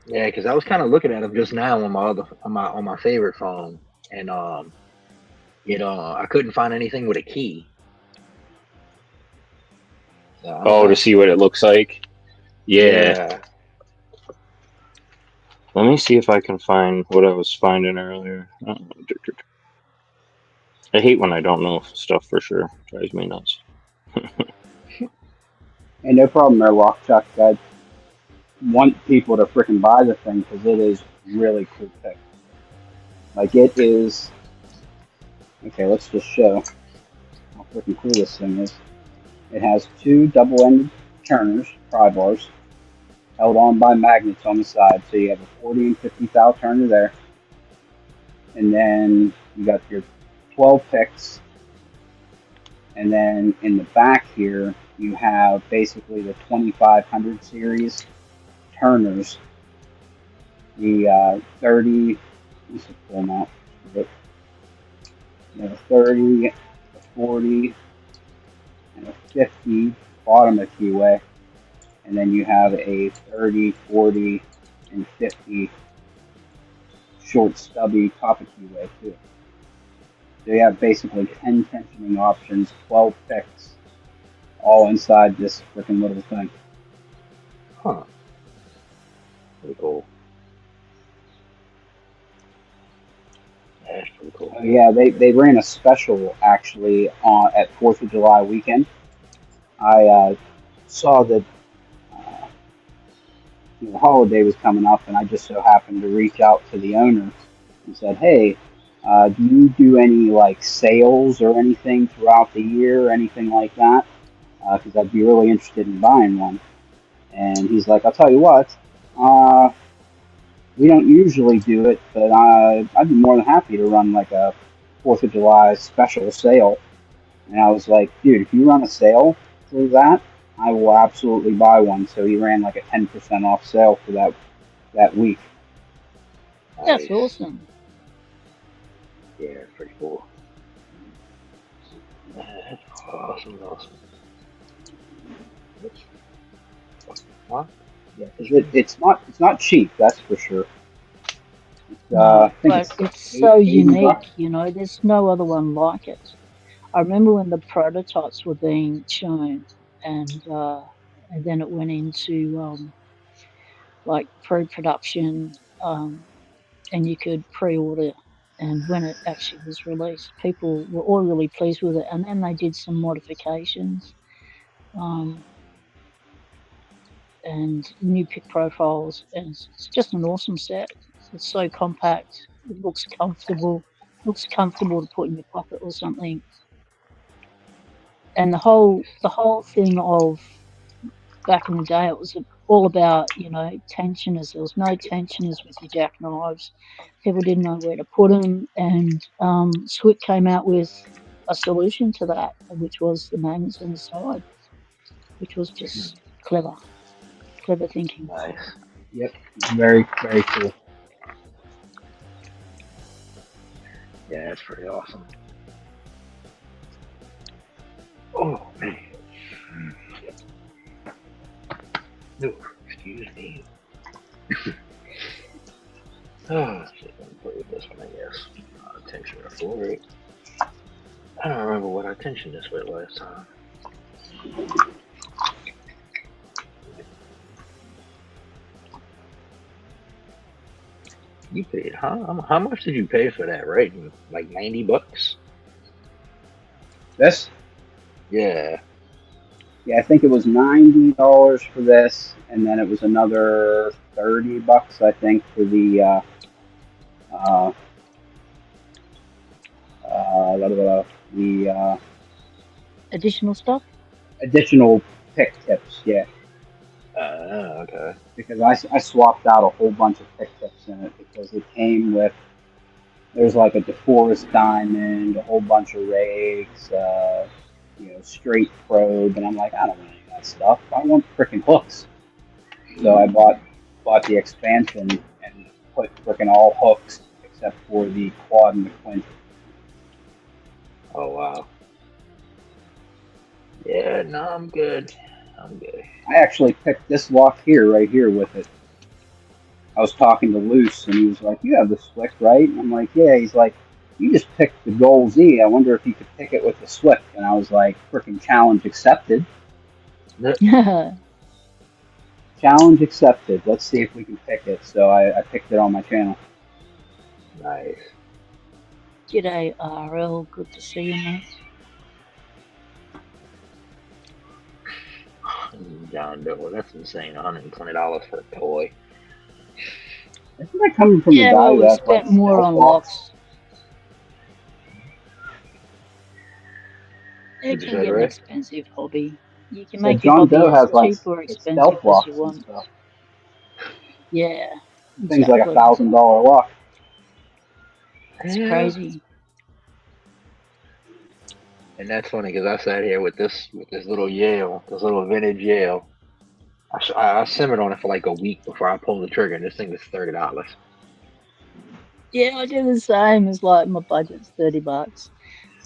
yeah, because I was kind of looking at them just now on my favorite phone, and I couldn't find anything with a key. So I don't Oh, to know. see what it looks like. Yeah. Yeah, Let me see if I can find what I was finding earlier. I hate when I don't know stuff for sure. Drives me nuts. Hey, no problem there, Lock Chuck. I want people to freaking buy the thing because it is really cool pick. Like it is. Okay, let's just show how freaking cool this thing is. It has two double-ended turners, pry bars, held on by magnets on the side. So you have a 40 and 50 thou turner there, and then you got your 12 picks, and then in the back here you have basically the 2500 series turners, the 30. Let's just pull them out. But, 30, a 40, and a 50 bottom of keyway, and then you have a 30, 40, and 50 short stubby top of keyway too. So you have basically 10 tensioning options, 12 picks, all inside this freaking little thing. huh? Pretty cool. That's pretty cool. Yeah, they ran a special actually on at 4th of July weekend. I saw that the holiday was coming up, and I just so happened to reach out to the owner and said, "Hey, do you do any like sales or anything throughout the year, or anything like that? Because I'd be really interested in buying one." And he's like, "I'll tell you what, uh, we don't usually do it, but I'd be more than happy to run like a 4th of July special sale." And I was like, "Dude, if you run a sale for that, I will absolutely buy one." So he ran like a 10% off sale for that week. That's Nice. awesome. Yeah, pretty cool. That's awesome. Awesome. Huh? Yeah, because it's not cheap, that's for sure. No, I think but it's it's so 80 unique. bucks. There's no other one like it. I remember when the prototypes were being shown, and then it went into like pre-production, and you could pre-order. And when it actually was released, people were all really pleased with it. And then they did some modifications and new pick profiles. And it's just an awesome set. It's so compact. It looks comfortable. Looks comfortable to put in your pocket or something. And the whole thing of back in the day, it was all about, tensioners. There was no tensioners with your jackknives. People didn't know where to put them, and Swick came out with a solution to that, which was the magnets on the side, which was just clever thinking. Nice. Yep. Very, very cool. Yeah, that's pretty awesome. Oh man. No, excuse me. Oh, shit, let me play with this one, I guess. Tensioner for it. I don't remember what I tensioned this with last time. You paid, huh? How much did you pay for that, right? Like $90? This? Yeah. Yeah, I think it was $90 for this, and then it was another $30, I think, for the Additional stuff? additional pick tips. Yeah, Okay. because I swapped out a whole bunch of pick tips in it because it came with there's like a DeForest diamond, a whole bunch of rakes, straight probe, and I'm like, I don't want any of that stuff. I want freaking hooks. So I bought the expansion and put freaking all hooks except for the quad and the quint. Oh wow. Yeah, no, I'm good. I actually picked this lock right here with it. I was talking to Luce, and he was like, "You have the Swick, right?" And I'm like, "Yeah." He's like, "You just picked the Gold Z. I wonder if you could pick it with the Swick." And I was like, "Freaking challenge accepted." Challenge accepted. Let's see if we can pick it. So I picked it on my channel. Nice. G'day, RL. Good to see you, mate. John Doe, that's insane. $120 for a toy. Isn't that coming from Yeah, the guy well, we that's spent like more on locks. It What'd you can say, get an Ray? expensive hobby. You can So make your John hobby Doe as has like cheap or expensive stealth as locks you and want. stuff. Yeah, Things like exactly. $1,000 lock. It's Yeah. crazy. And that's funny because I sat here with this little Yale, this little vintage Yale. I simmered on it for like a week before I pulled the trigger, and this thing was $30. Yeah, I do the same. It's like my budget's $30.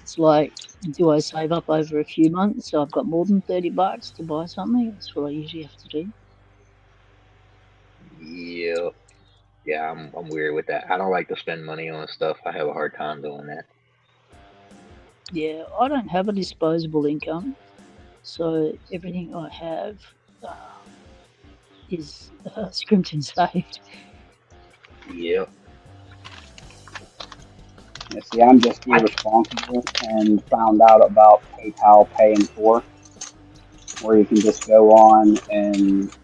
It's like, do I save up over a few months so I've got more than $30 to buy something? That's what I usually have to do. Yep. Yeah, I'm weird with that. I don't like to spend money on stuff. I have a hard time doing that. Yeah, I don't have a disposable income, so everything I have is scrimped and saved. Yep. Yeah, see, I'm just irresponsible and found out about PayPal Pay in 4, where you can just go on and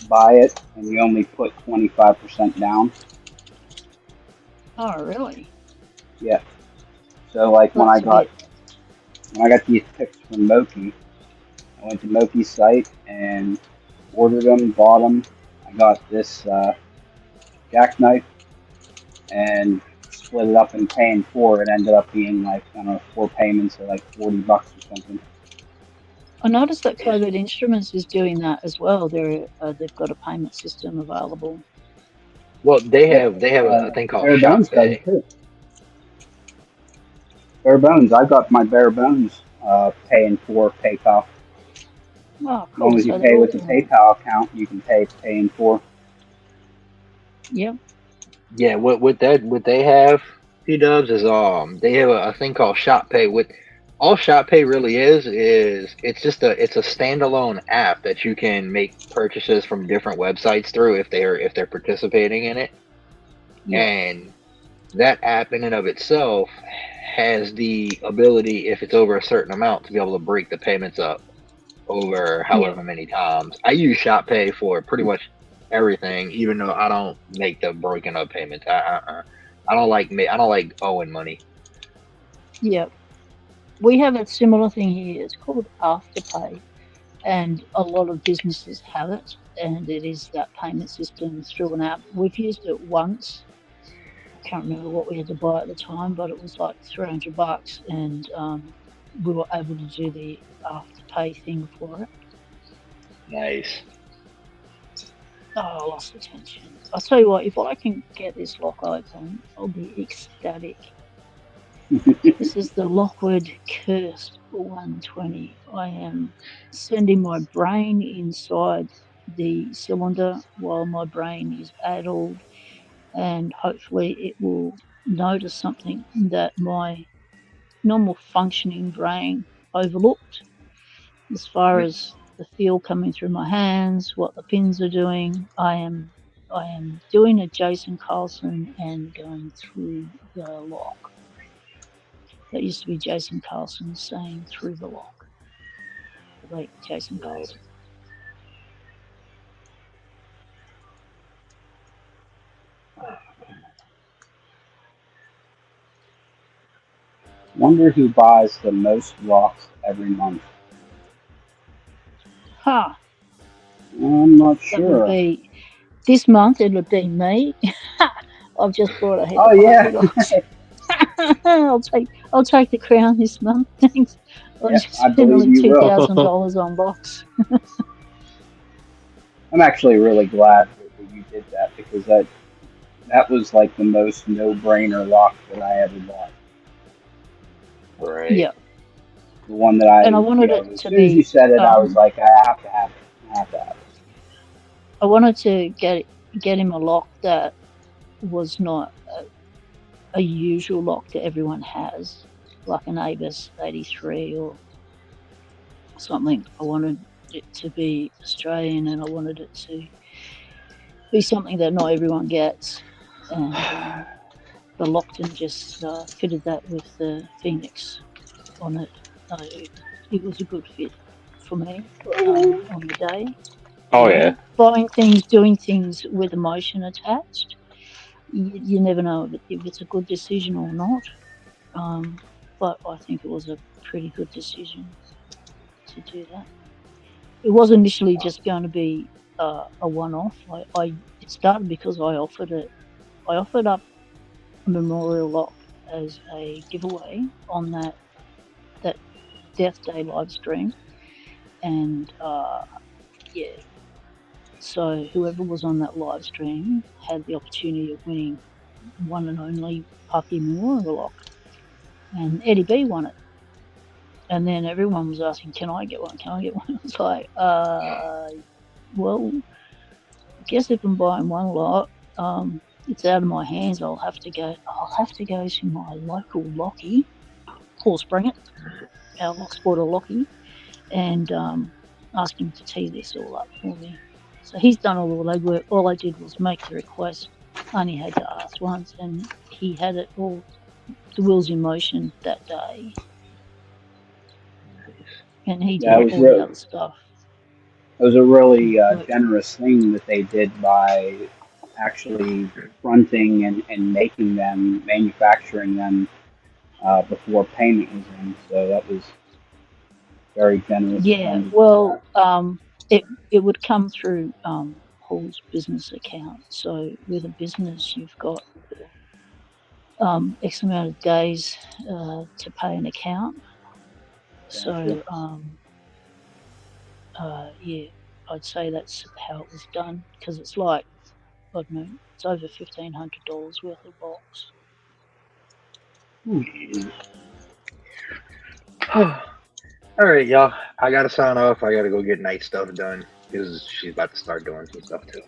buy it, and you only put 25% down. Oh, really? Yeah. So like when I got these picks from Moki, I went to Moki's site and ordered them, bought them. I got this jackknife and split it up and paying for it. Ended up being like, I don't know, 4 payments of like $40 or something. I noticed that Covert Instruments is doing that as well. They've got a payment system available. Well, they have a thing called Bare Shop Bones does Pay. it too. Bare Bones, I got my Bare Bones paying for PayPal. Oh, cool. As long as you So pay they're with the all doing PayPal account, you can pay in 4. that. Yep. Yeah, what they have, P-Dubs, is they have a thing called Shop Pay. With all Shop Pay really is it's a standalone app that you can make purchases from different websites through if they're participating in it. Yeah. And that app in and of itself has the ability, if it's over a certain amount, to be able to break the payments up over however many times. I use Shop Pay for pretty much everything, even though I don't make the breaking up payments. I don't like owing money. Yeah. We have a similar thing here. It's called Afterpay, and a lot of businesses have it, and it is that payment system through an app. We've used it once. I can't remember what we had to buy at the time, but it was like $300, and we were able to do the Afterpay thing for it. Nice. Oh, I lost attention. I'll tell you what, if I can get this lock open, I'll be ecstatic. This is the Lockwood Cursed 120. I am sending my brain inside the cylinder while my brain is addled, and hopefully it will notice something that my normal functioning brain overlooked, as far as the feel coming through my hands, what the pins are doing. I am doing a Jason Carlson and going through the lock. That used to be Jason Carlson saying through the lock. The late Jason Carlson. Wonder who buys the most locks every month. Huh. I'm not That would sure. be this month. It would be me. I've just bought a heap Oh of yeah. locks. I'll take the crown this month. Thanks. I Yes, just I spent believe nearly you will. $2,000 on locks. I'm actually really glad that you did that, because that was like the most no-brainer lock that I ever bought. Right. Yeah. The one that I, And I wanted it as to soon as you be. said it, I was like, I have to have it. I have to have it. I wanted to get him a lock that was not a usual lock that everyone has, like an Abus 83 or something. I wanted it to be Australian, and I wanted it to be something that not everyone gets. And the Lockton just fitted that with the Phoenix on it. It was a good fit for me on the day. Oh yeah. Buying things, doing things with emotion attached, you never know if it's a good decision or not. But I think it was a pretty good decision to do that. It was initially just going to be a one-off. It started because I offered up a memorial lock as a giveaway on that Death Day live stream, and yeah. So whoever was on that live stream had the opportunity of winning one and only Pucky Memorial lock, and Eddie B won it. And then everyone was asking, "Can I get one? Can I get one?" I was like, well, I guess if I'm buying one lot, it's out of my hands. I'll have to go to my local Lockie, Paul Springer, our lock sporter Lockie, and ask him to tee this all up for me. So he's done all the legwork. All I did was make the request. I only had to ask once, and he had it all, the wheels in motion that day. And he did all the other stuff. It was a really generous thing that they did by actually fronting and making them, manufacturing them before payment was in. So that was very generous. Yeah, well, it would come through Paul's business account. So with a business, you've got X amount of days to pay an account. So yeah, I'd say that's how it was done, because it's like, I don't know, it's over $1,500 worth of box. All right, y'all. I gotta sign off. I gotta go get night stuff done because she's about to start doing some stuff too.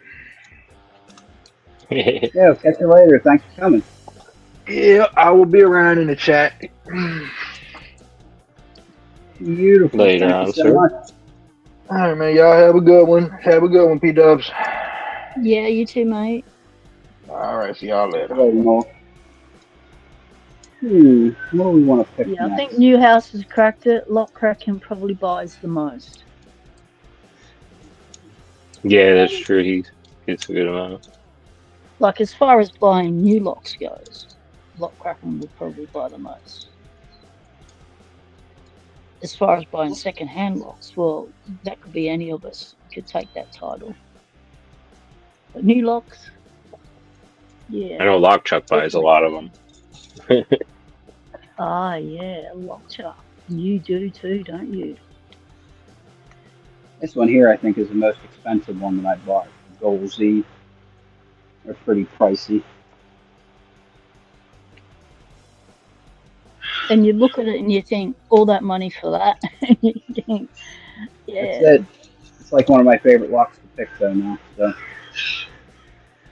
Yeah, catch you later. Thanks for coming. Yeah, I will be around in the chat. Beautiful. Later on, sir. Much. All right, man. Y'all have a good one. Have a good one, P-Dubs. Yeah, you too, mate. All right. See y'all later. Later, Noel. What do we want to pick Yeah, I think next? new house has cracked it. Lock cracking probably buys the most. Yeah, that's true. He gets a good amount. Like as far as buying new locks goes, lock cracking would probably buy the most. As far as buying second-hand locks, well, that could be any of us could take that title. But new locks, I yeah, know Lockchuck buys a definitely. lot of them. Ah, yeah, Lockchuck. You do too, don't you? This one here, I think, is the most expensive one that I bought. Gold Z. They're pretty pricey. And you look at it and you think, all that money for that? You think, That's yeah, it. It's like one of my favorite locks to pick, though, now. So,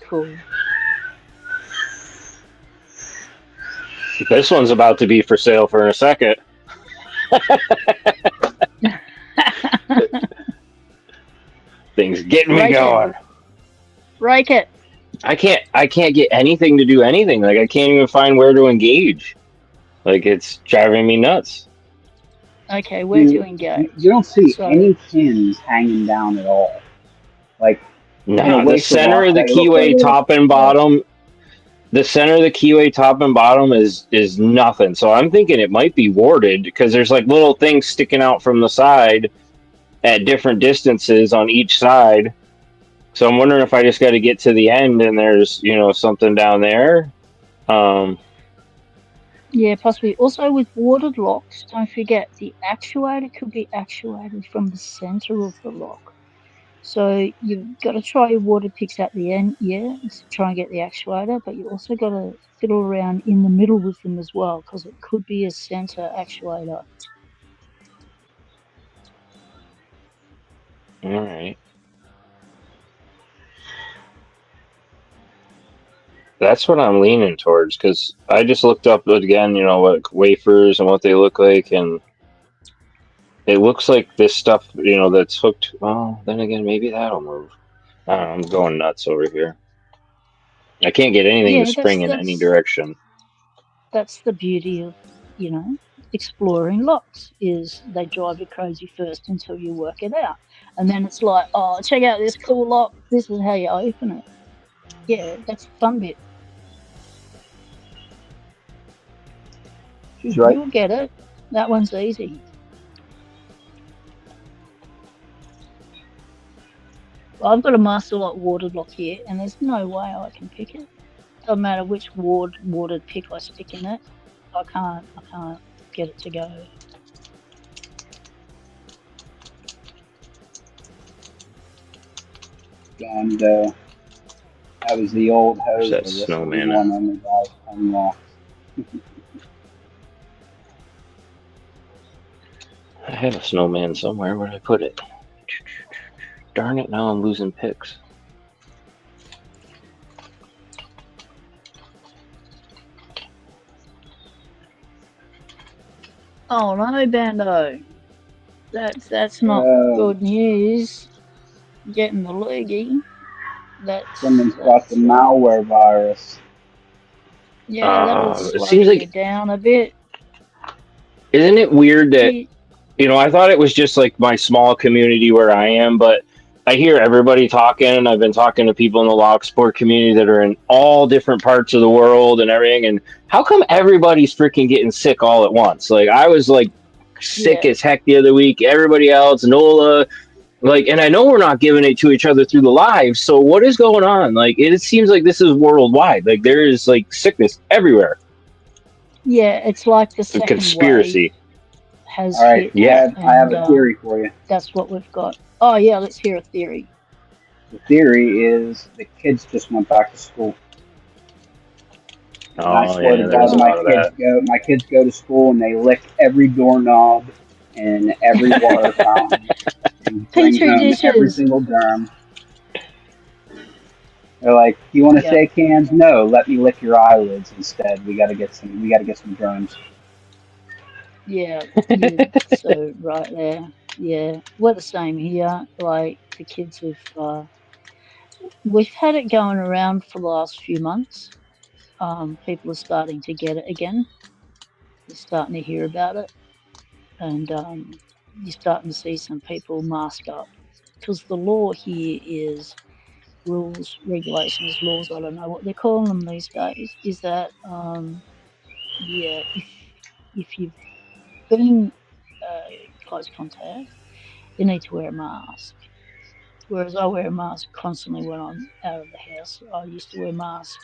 cool. This one's about to be for sale for a second. Things getting me Rake going. it. Rake it. I can't get anything to do anything. Like I can't even find where to engage. Like it's driving me nuts. Okay, where to you engage? don't see So, any pins hanging down at all. Like, in a Nah, the wafer center lock, of the they look like keyway a little top and square. bottom, the center of the keyway top and bottom is nothing. So I'm thinking it might be warded because there's like little things sticking out from the side at different distances on each side. So I'm wondering if I just got to get to the end and there's something down there. Um, yeah, possibly. Also, with warded locks, don't forget the actuator could be actuated from the center of the lock. So you've got to try your water picks at the end, yeah, to try and get the actuator, but you also got to fiddle around in the middle with them as well, because it could be a center actuator. all right. That's what I'm leaning towards because I just looked up again, what wafers and what they look like, and it looks like this stuff, that's hooked. Well, then again, maybe that'll move. I don't know, I'm going nuts over here. I can't get anything to Yeah, spring in any direction. that's the beauty of, you know, exploring locks is they drive you crazy first until you work it out. And then it's like, oh, check out this cool lock. This is how you open it. Yeah, that's the fun bit. She's right. You'll get it. That one's easy. I've got a master lock warded lock here, and there's no way I can pick it. Doesn't matter which warded pick I stick in it. I can't get it to go. And that was the old There's hoser. that This snowman. one only buys 10 locks. I have a snowman somewhere. Where did I put it? Darn it! Now I'm losing picks. Oh no, Bando. That's not good news. Getting the loogie. Someone's got the malware virus. Yeah, that'll It slow seems you like, down a bit. isn't it weird that You- I thought it was just like my small community where I am, but I hear everybody talking, and I've been talking to people in the lock sport community that are in all different parts of the world and everything. And how come everybody's freaking getting sick all at once? Like I was like sick Yeah. as heck the other week. Everybody else, Nola, like, and I know we're not giving it to each other through the live. So what is going on? Like, it seems like this is worldwide. Like there is like sickness everywhere. Yeah, it's like the A second conspiracy. wave has All right, hit. Yeah. I have a theory for you. That's what we've got. Oh yeah, let's hear a theory. The theory is the kids just went back to school. And I Oh swear yeah, to there's God, a lot of that. my kids go to school and they lick every doorknob and every water fountain and bring Petri home every dishes. single germ. They're like, "Do you want to Yeah. shake hands? No, let me lick your eyelids instead. We got to get some germs." Yeah, you're so right there. Yeah, we're the same here. Like the kids have, we've had it going around for the last few months. People are starting to get it again. you're starting to hear about it, and you're starting to see some people mask up because the law here is rules, regulations, laws. I don't know what they're calling them these days. Is that yeah, if you've been close contact, you need to wear a mask. Whereas I wear a mask constantly when I'm out of the house. I used to wear masks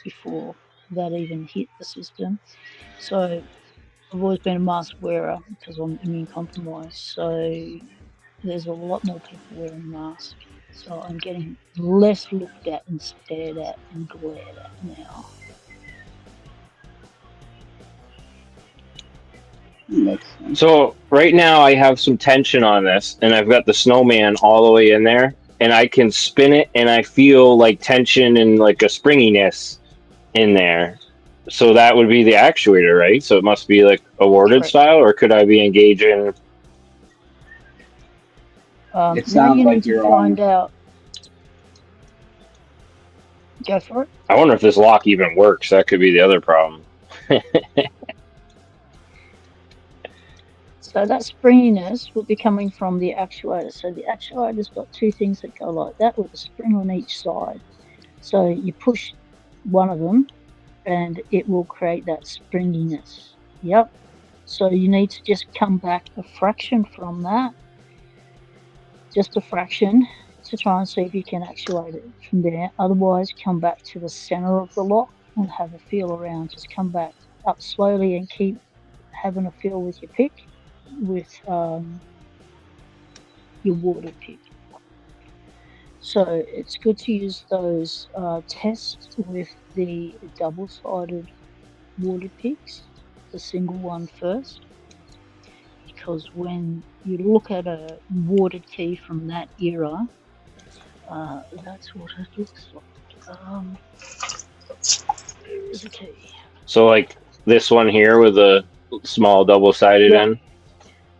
before that even hit the system. So I've always been a mask wearer because I'm immune compromised. So there's a lot more people wearing masks. So I'm getting less looked at and stared at and glared at now. Makes sense. So right now I have some tension on this, and I've got the snowman all the way in there, and I can spin it, and I feel like tension and like a springiness in there. So that would be the actuator, right? So it must be like a warded Correct. style, or could I be engaging? It Now sounds you like need to you're find on. out. Go for it. I wonder if this lock even works. That could be the other problem. So that springiness will be coming from the actuator. So the actuator's got two things that go like that with a spring on each side. So you push one of them and it will create that springiness. Yep. So you need to just come back a fraction from that, just a fraction, to try and see if you can actuate it from there. Otherwise, come back to the center of the lock and have a feel around. Just come back up slowly and keep having a feel with your pick, with your water pick. So it's good to use those tests with the double-sided water picks, the single one first, because when you look at a watered key from that era, that's what it looks like. There's a key. So like this one here with a small double-sided Yep. end.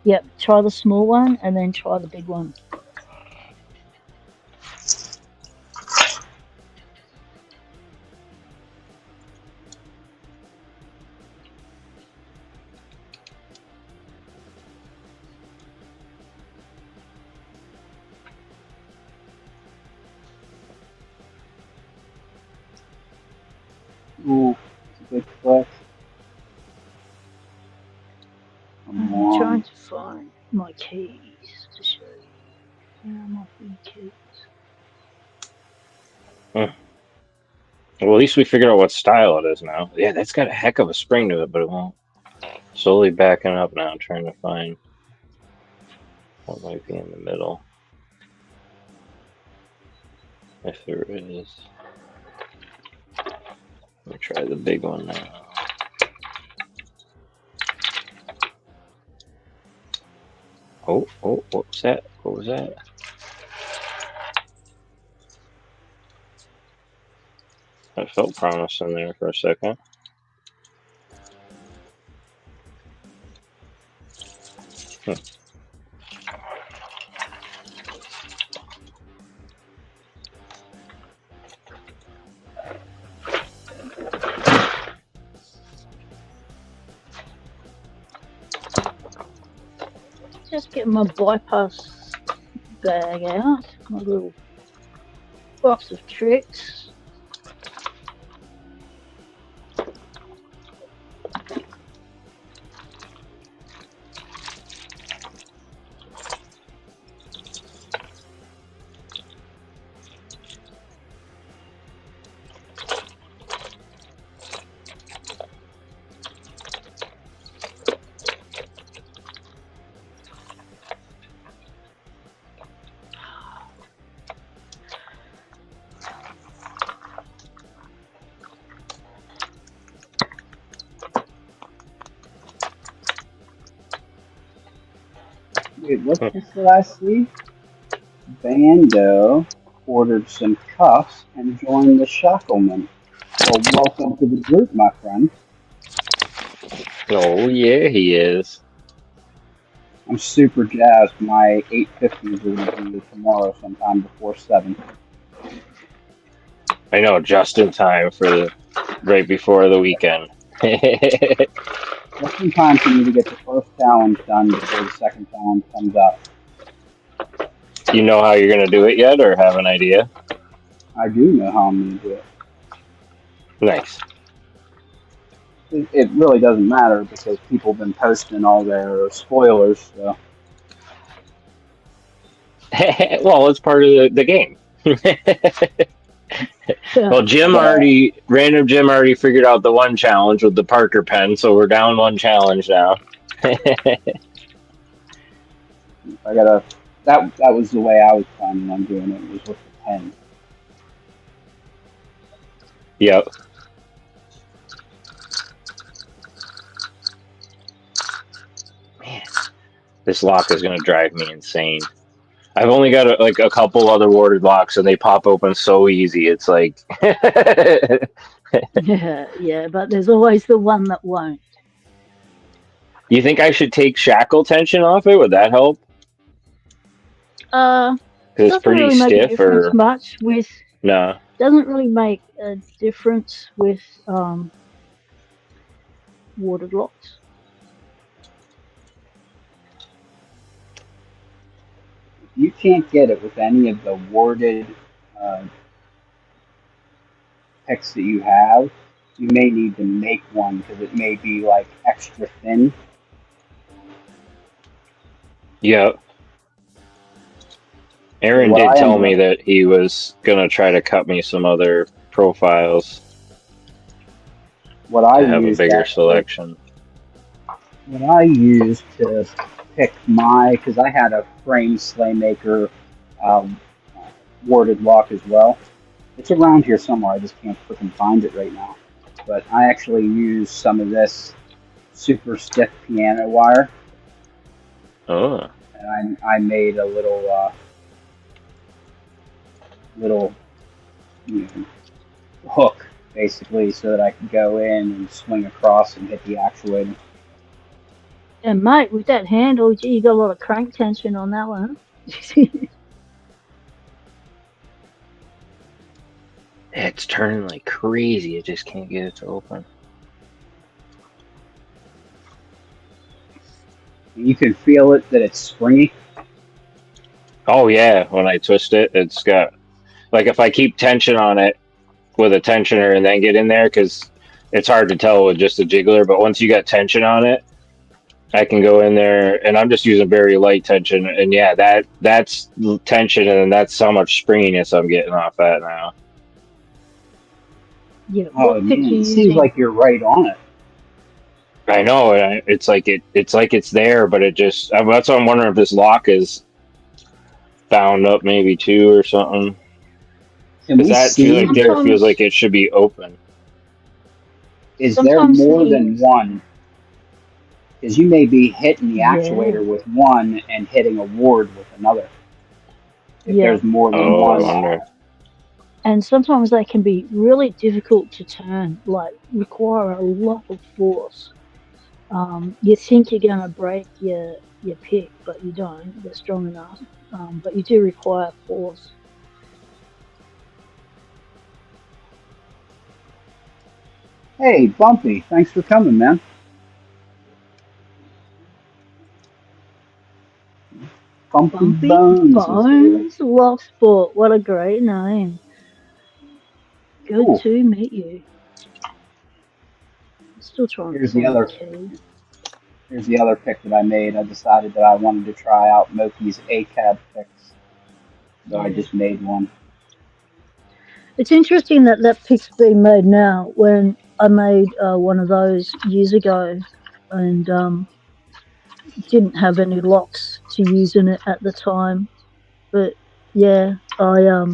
Yep, try the small one and then try the big one. Ooh, it's a good flex. I'm Come trying on. to find my keys to show you. Where are my big keys? Well, at least we figured out what style it is now. Yeah, that's got a heck of a spring to it, but it won't. Slowly backing up now, trying to find what might be in the middle. If there is. Let me try the big one now. Oh, what was that? What was that? I felt promising there for a second. Just get my bypass bag out, my little box of tricks. Dude, what did I see? Bando ordered some cuffs and joined the Shackleman. Well, welcome to the group, my friend. Oh yeah, he is. I'm super jazzed. My 850s are going to be tomorrow sometime before 7. I know, just in time for the right before the weekend. Just in time for me to get the first challenge done before the second challenge comes up. Do you know how you're gonna do it yet, or have an idea? I do know how I'm going to do it. Nice. It really doesn't matter because people have been posting all their spoilers. So Well, it's part of the game. Well, random Jim already figured out the one challenge with the Parker pen, so we're down one challenge now. I gotta. That was the way I was planning on doing it. Was with the pen. Yep. Man, this lock is gonna drive me insane. I've only got a couple other warded locks, and they pop open so easy. It's like, Yeah, but there's always the one that won't. you think I should take shackle tension off it? Would that help? Uh, Because it's doesn't pretty really make a stiff, difference or much with. no? Doesn't really make a difference with warded locks. You can't get it with any of the warded picks that you have. You may need to make one because it may be like extra thin. Yep. Aaron What did I tell ended me up- that he was gonna try to cut me some other profiles What I to have a used bigger actually- selection. What I used to pick because I had a frame Slaymaker warded lock as well. It's around here somewhere. I just can't freaking find it right now. But I actually used some of this super stiff piano wire, Oh, and I made a little you know, hook basically, so that I could go in and swing across and hit the actuator. And mate, with that handle, gee, you got a lot of crank tension on that one. it's turning like crazy. I just can't get it to open. You can feel it that it's springy. Oh yeah, when I twist it, it's got like if I keep tension on it with a tensioner and then get in there, because it's hard to tell with just a jiggler. But once you got tension on it, I can go in there, and I'm just using very light tension, and yeah, that's tension, and that's how much springiness I'm getting off that now. Yeah, Oh what man, pick you it using? seems like you're right on it. I know, and it's like it's there, but it just that's why I'm wondering if this lock is bound up maybe too or something. Can Because we that see? right there feels Sometimes- like it should be open. Is there sometimes more the- than one? Because you may be hitting the Yeah. actuator with one and hitting a ward with another. If Yeah. there's more than Oh, I one. wonder. And sometimes they can be really difficult to turn, like require a lot of force. You think you're going to break your pick, but you don't. They're strong enough, but you do require force. Hey, Bumpy, thanks for coming, man. Bumpy, Bumpy Bones. Bones Loft Sport. What a great name. Good Cool. to meet you. Still trying Here's to the find other- key. Here's the other pick that I made. I decided that I wanted to try out Moki's ACAB picks. So I just made one. It's interesting that that pick's being made now. When I made one of those years ago, and didn't have any locks to use in it at the time. But yeah, I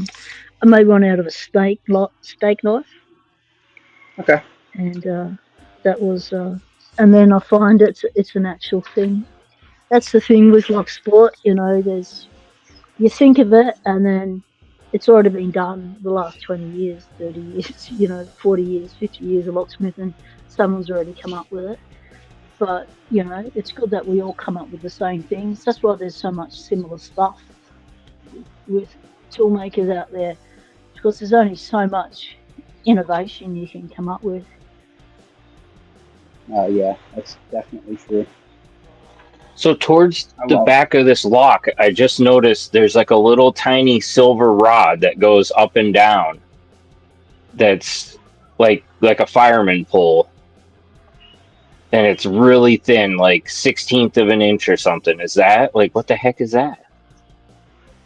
made one out of a steak knife, Okay. and that was. And then I find it's an actual thing. That's the thing with lock sport, you know. You think of it, and then it's already been done the last 20 years, 30 years, 40 years, 50 years of locksmith, and someone's already come up with it. But, it's good that we all come up with the same things. That's why there's so much similar stuff with tool makers out there, because there's only so much innovation you can come up with. Yeah, that's definitely true. So towards Oh the well. back of this lock, I just noticed there's like a little tiny silver rod that goes up and down. That's like a fireman pole, and it's really thin, like 16th of an inch or something. Is that like what the heck is that?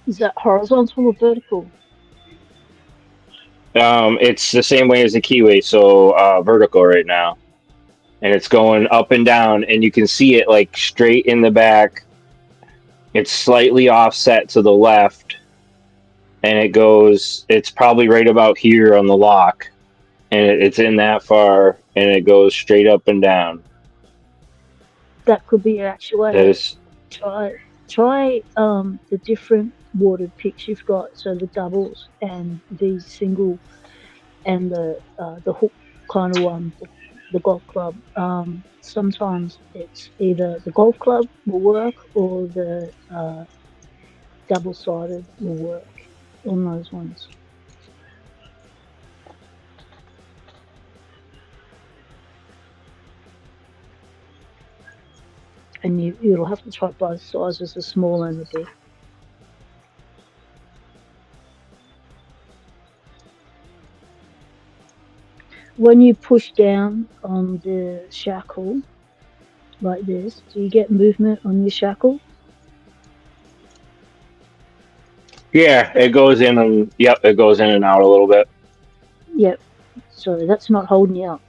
Is that horizontal or vertical? It's the same way as the keyway, so vertical right now, and it's going up and down, and you can see it like straight in the back. It's slightly offset to the left, and it goes. It's probably right about here on the lock, and it's in that far, and it goes straight up and down. That could be That actuated. is, Try the different watered picks you've got. So the doubles and the single and the hook kind of one, the golf club. Sometimes it's either the golf club will work or the double sided will work on those ones. And you'll have to try both sizes, the small and the big. When you push down on the shackle like this, do you get movement on your shackle? yeah, it goes in and yep, it goes in and out a little bit. Yep. So that's not holding you up.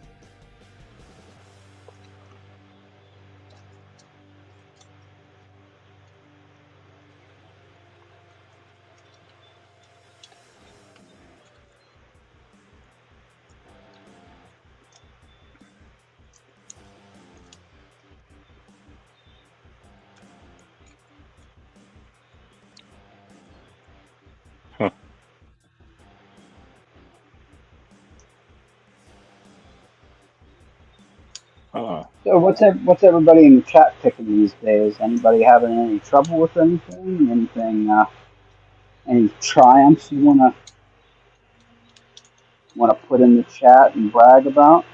Huh. Oh. So what's everybody in the chat picking these days? Anybody having any trouble with anything? Anything? Any triumphs you wanna put in the chat and brag about?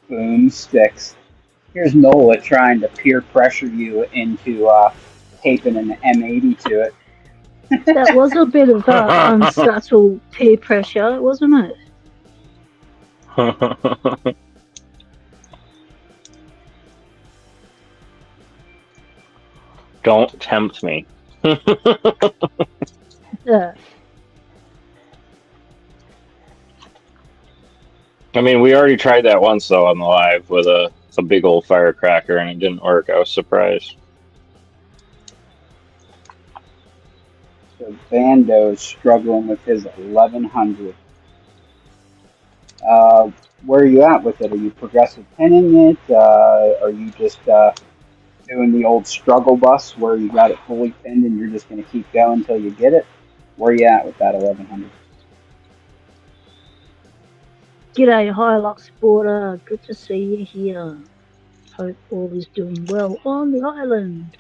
Boom sticks. Here's Nola trying to peer pressure you into taping an M80 to it. That was a bit of unsubtle peer pressure, wasn't it? Don't tempt me. Yeah. I mean, we already tried that once though on the live with a big old firecracker, and it didn't work. I was surprised. So Bando's struggling with his 1100. Where are you at with it? Are you progressive pinning it? Are you just doing the old struggle bus where you got it fully pinned and you're just going to keep going until you get it? Where are you at with that 1100? G'day, Hilux Border. Good to see you here. Hope all is doing well on the island.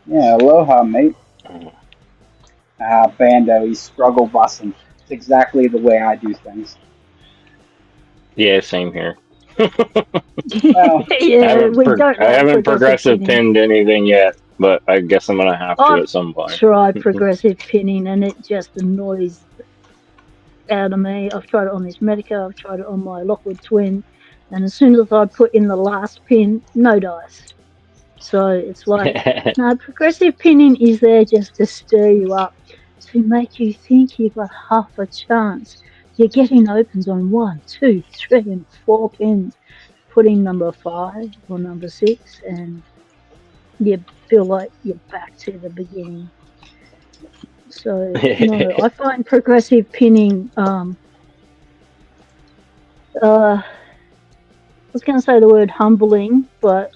Yeah, aloha, mate. Bando, he's struggle bussing. It's exactly the way I do things. Yeah, same here. Well, Yeah, we don't I like haven't progressive pinning. pinned anything yet, but I guess I'm gonna have to at some point. Tried progressive pinning and it just annoys out of me. I've tried it on this Medica, I've tried it on my Lockwood Twin, and as soon as I put in the last pin, no dice. So it's like, no, progressive pinning is there just to stir you up, to make you think you've got half a chance. You're getting opens on 1, 2, 3, and 4 pins, putting number 5 or number 6, and you feel like you're back to the beginning. So no, I find progressive pinning. I was going to say the word humbling, but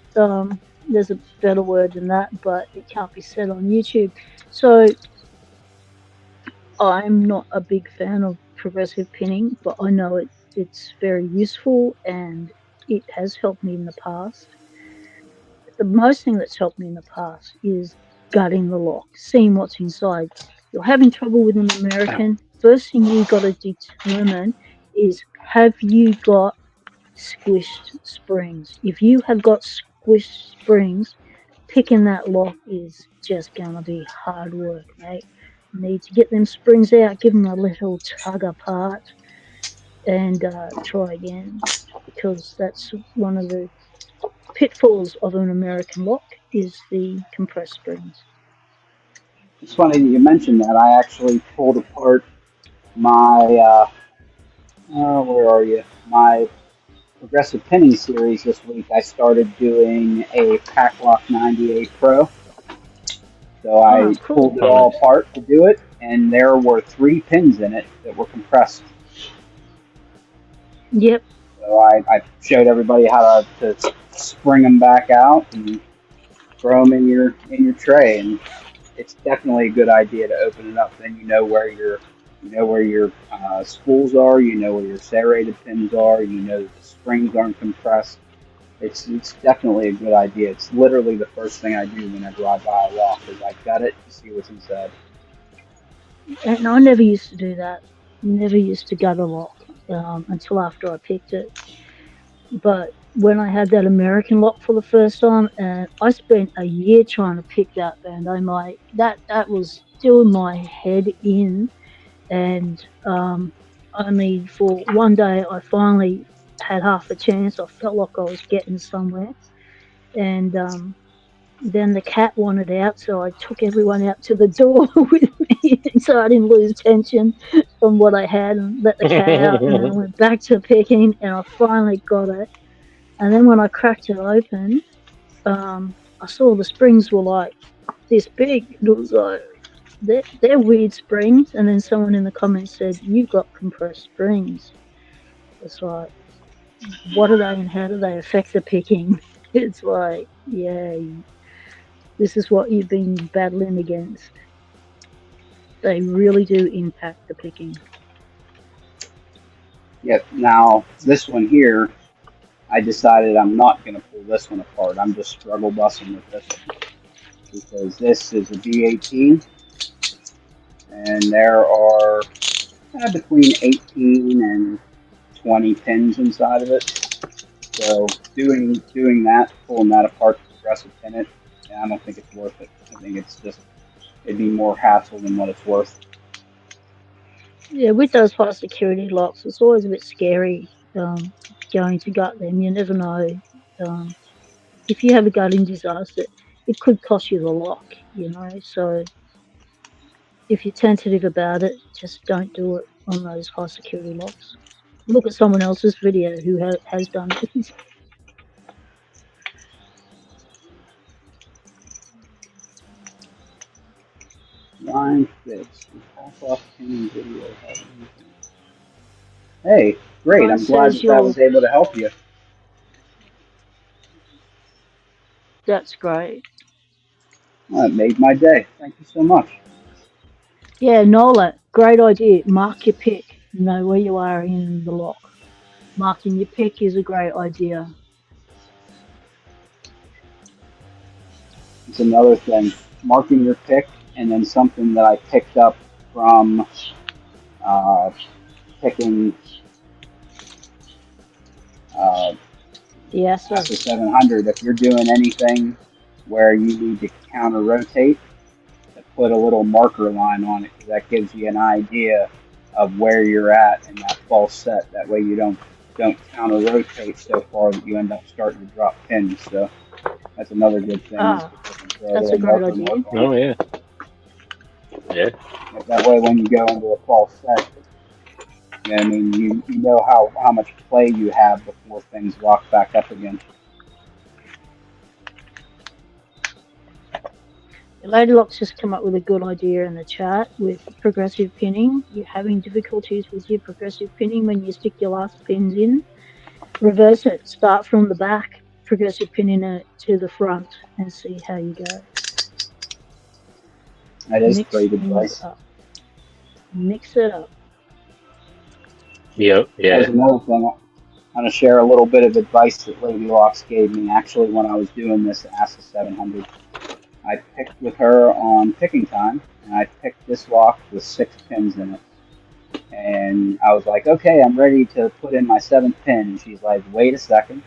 there's a better word than that, but it can't be said on YouTube. So I'm not a big fan of progressive pinning, but I know it's very useful and it has helped me in the past. The most thing that's helped me in the past is gutting the lock, seeing what's inside. you're having trouble with an American, first thing you got to determine is, have you got squished springs? If you have got squished springs, picking that lock is just gonna be hard work, mate. You need to get them springs out, give them a little tug apart, and try again, because that's one of the pitfalls of an American lock is the compressed springs. It's funny that you mentioned that. I actually pulled apart my, where are you? My progressive pinning series this week. I started doing a Packlock 98 Pro. So I Cool. pulled it all apart to do it, and there were 3 pins in it that were compressed. Yep. So I showed everybody how to spring them back out and throw them in your tray, and it's definitely a good idea to open it up. Then you know where your spools are, you know where your serrated pins are, you know that the springs aren't compressed. It's definitely a good idea. It's literally the first thing I do whenever I buy a lock is I gut it to see what's inside. And I never used to do that. Never used to gut a lock until after I picked it. But when I had that American lock for the first time, and I spent a year trying to pick that band, that was still my head in, and only for one day I finally had half a chance. I felt like I was getting somewhere, and then the cat wanted out, so I took everyone out to the door with me, so I didn't lose tension from what I had, and let the cat out, and then I went back to picking, and I finally got it. And then when I cracked it open, I saw the springs were like this big. It was like, they're weird springs. And then someone in the comments said, "You've got compressed springs." It's like, what are they and how do they affect the picking? It's like, yeah, this is what you've been battling against. They really do impact the picking. Yep. Now this one here, I decided I'm not going to pull this one apart. I'm just struggle bussing with this one because this is a B18, and there are between 18 and 20 pins inside of it. So doing that, pulling that apart to progressive pin it, I don't think it's worth it. I think it'd be more hassle than what it's worth. Yeah, with those high security locks, it's always a bit scary going to gut them. You never know. If you have a gutting disaster, it could cost you the lock, So if you're tentative about it, just don't do it on those high security locks. Look at someone else's video who has done it. Line fixed. Off pinning video. Hey, great! I'm glad that I was able to help you. That's great. Well, it made my day. Thank you so much. Yeah, Nola, great idea. Mark your pick. Know where you are in the lock. Marking your pick is a great idea. It's another thing. Marking your pick, and then something that I picked up from picking Yes, after 700. If you're doing anything where you need to counter rotate, to put a little marker line on it, because that gives you an idea of where you're at in that false set. That way you don't counter rotate so far that you end up starting to drop pins. So that's another good thing. That's a great idea. Oh yeah. Yeah. That way when you go into a false set, I mean, you know how much play you have before things lock back up again. Lady Lock's just come up with a good idea in the chat with progressive pinning. You're having difficulties with your progressive pinning when you stick your last pins in. Reverse it. Start from the back, progressive pinning it to the front, and see how you go. That is great advice. Mix it up. Yep. Yeah. There's another thing. I'm going to share a little bit of advice that Lady Locks gave me actually when I was doing this ASA 700. I picked with her on picking time, and I picked this lock with 6 pins in it. And I was like, okay, I'm ready to put in my 7th pin. And she's like, wait a second.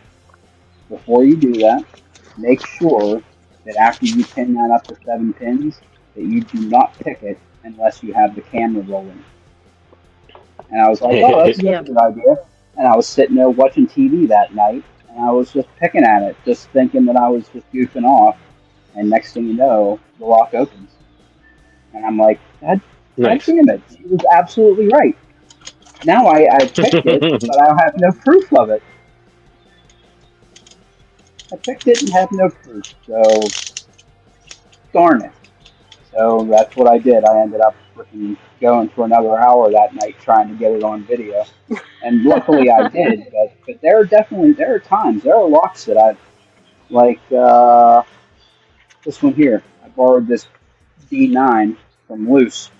Before you do that, make sure that after you pin that up to 7 pins, that you do not pick it unless you have the camera rolling. And I was like, oh, that's Yeah. a good idea. And I was sitting there watching TV that night, and I was just picking at it, just thinking that I was just goofing off. And next thing you know, the lock opens. And I'm like, God Nice. damn it. She was absolutely right. Now I picked it, but I have no proof of it. I picked it and have no proof. So, darn it. So that's what I did. I ended up freaking going for another hour that night trying to get it on video. And luckily I did, but there are times, there are locks that I've, like this one here. I borrowed this D9 from Loose,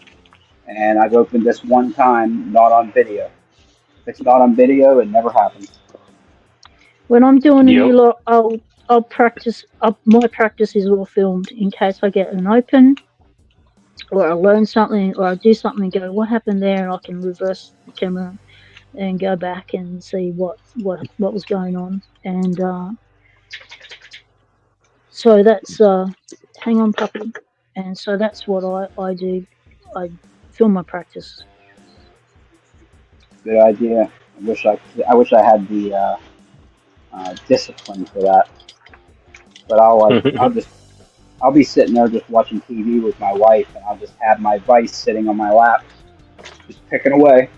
and I've opened this one time, not on video. If it's not on video, it never happens. When I'm doing a Yep. new lock, I'll practice. My practice is all filmed in case I get an open, or I learn something, or I do something and go, what happened there? And I can reverse the camera and go back and see what was going on. And so that's hang on, puppy. And so that's what I do. I film my practice. Good idea. I wish I had the discipline for that. But I'll be sitting there just watching TV with my wife, and I'll just have my Vice sitting on my lap, just picking away.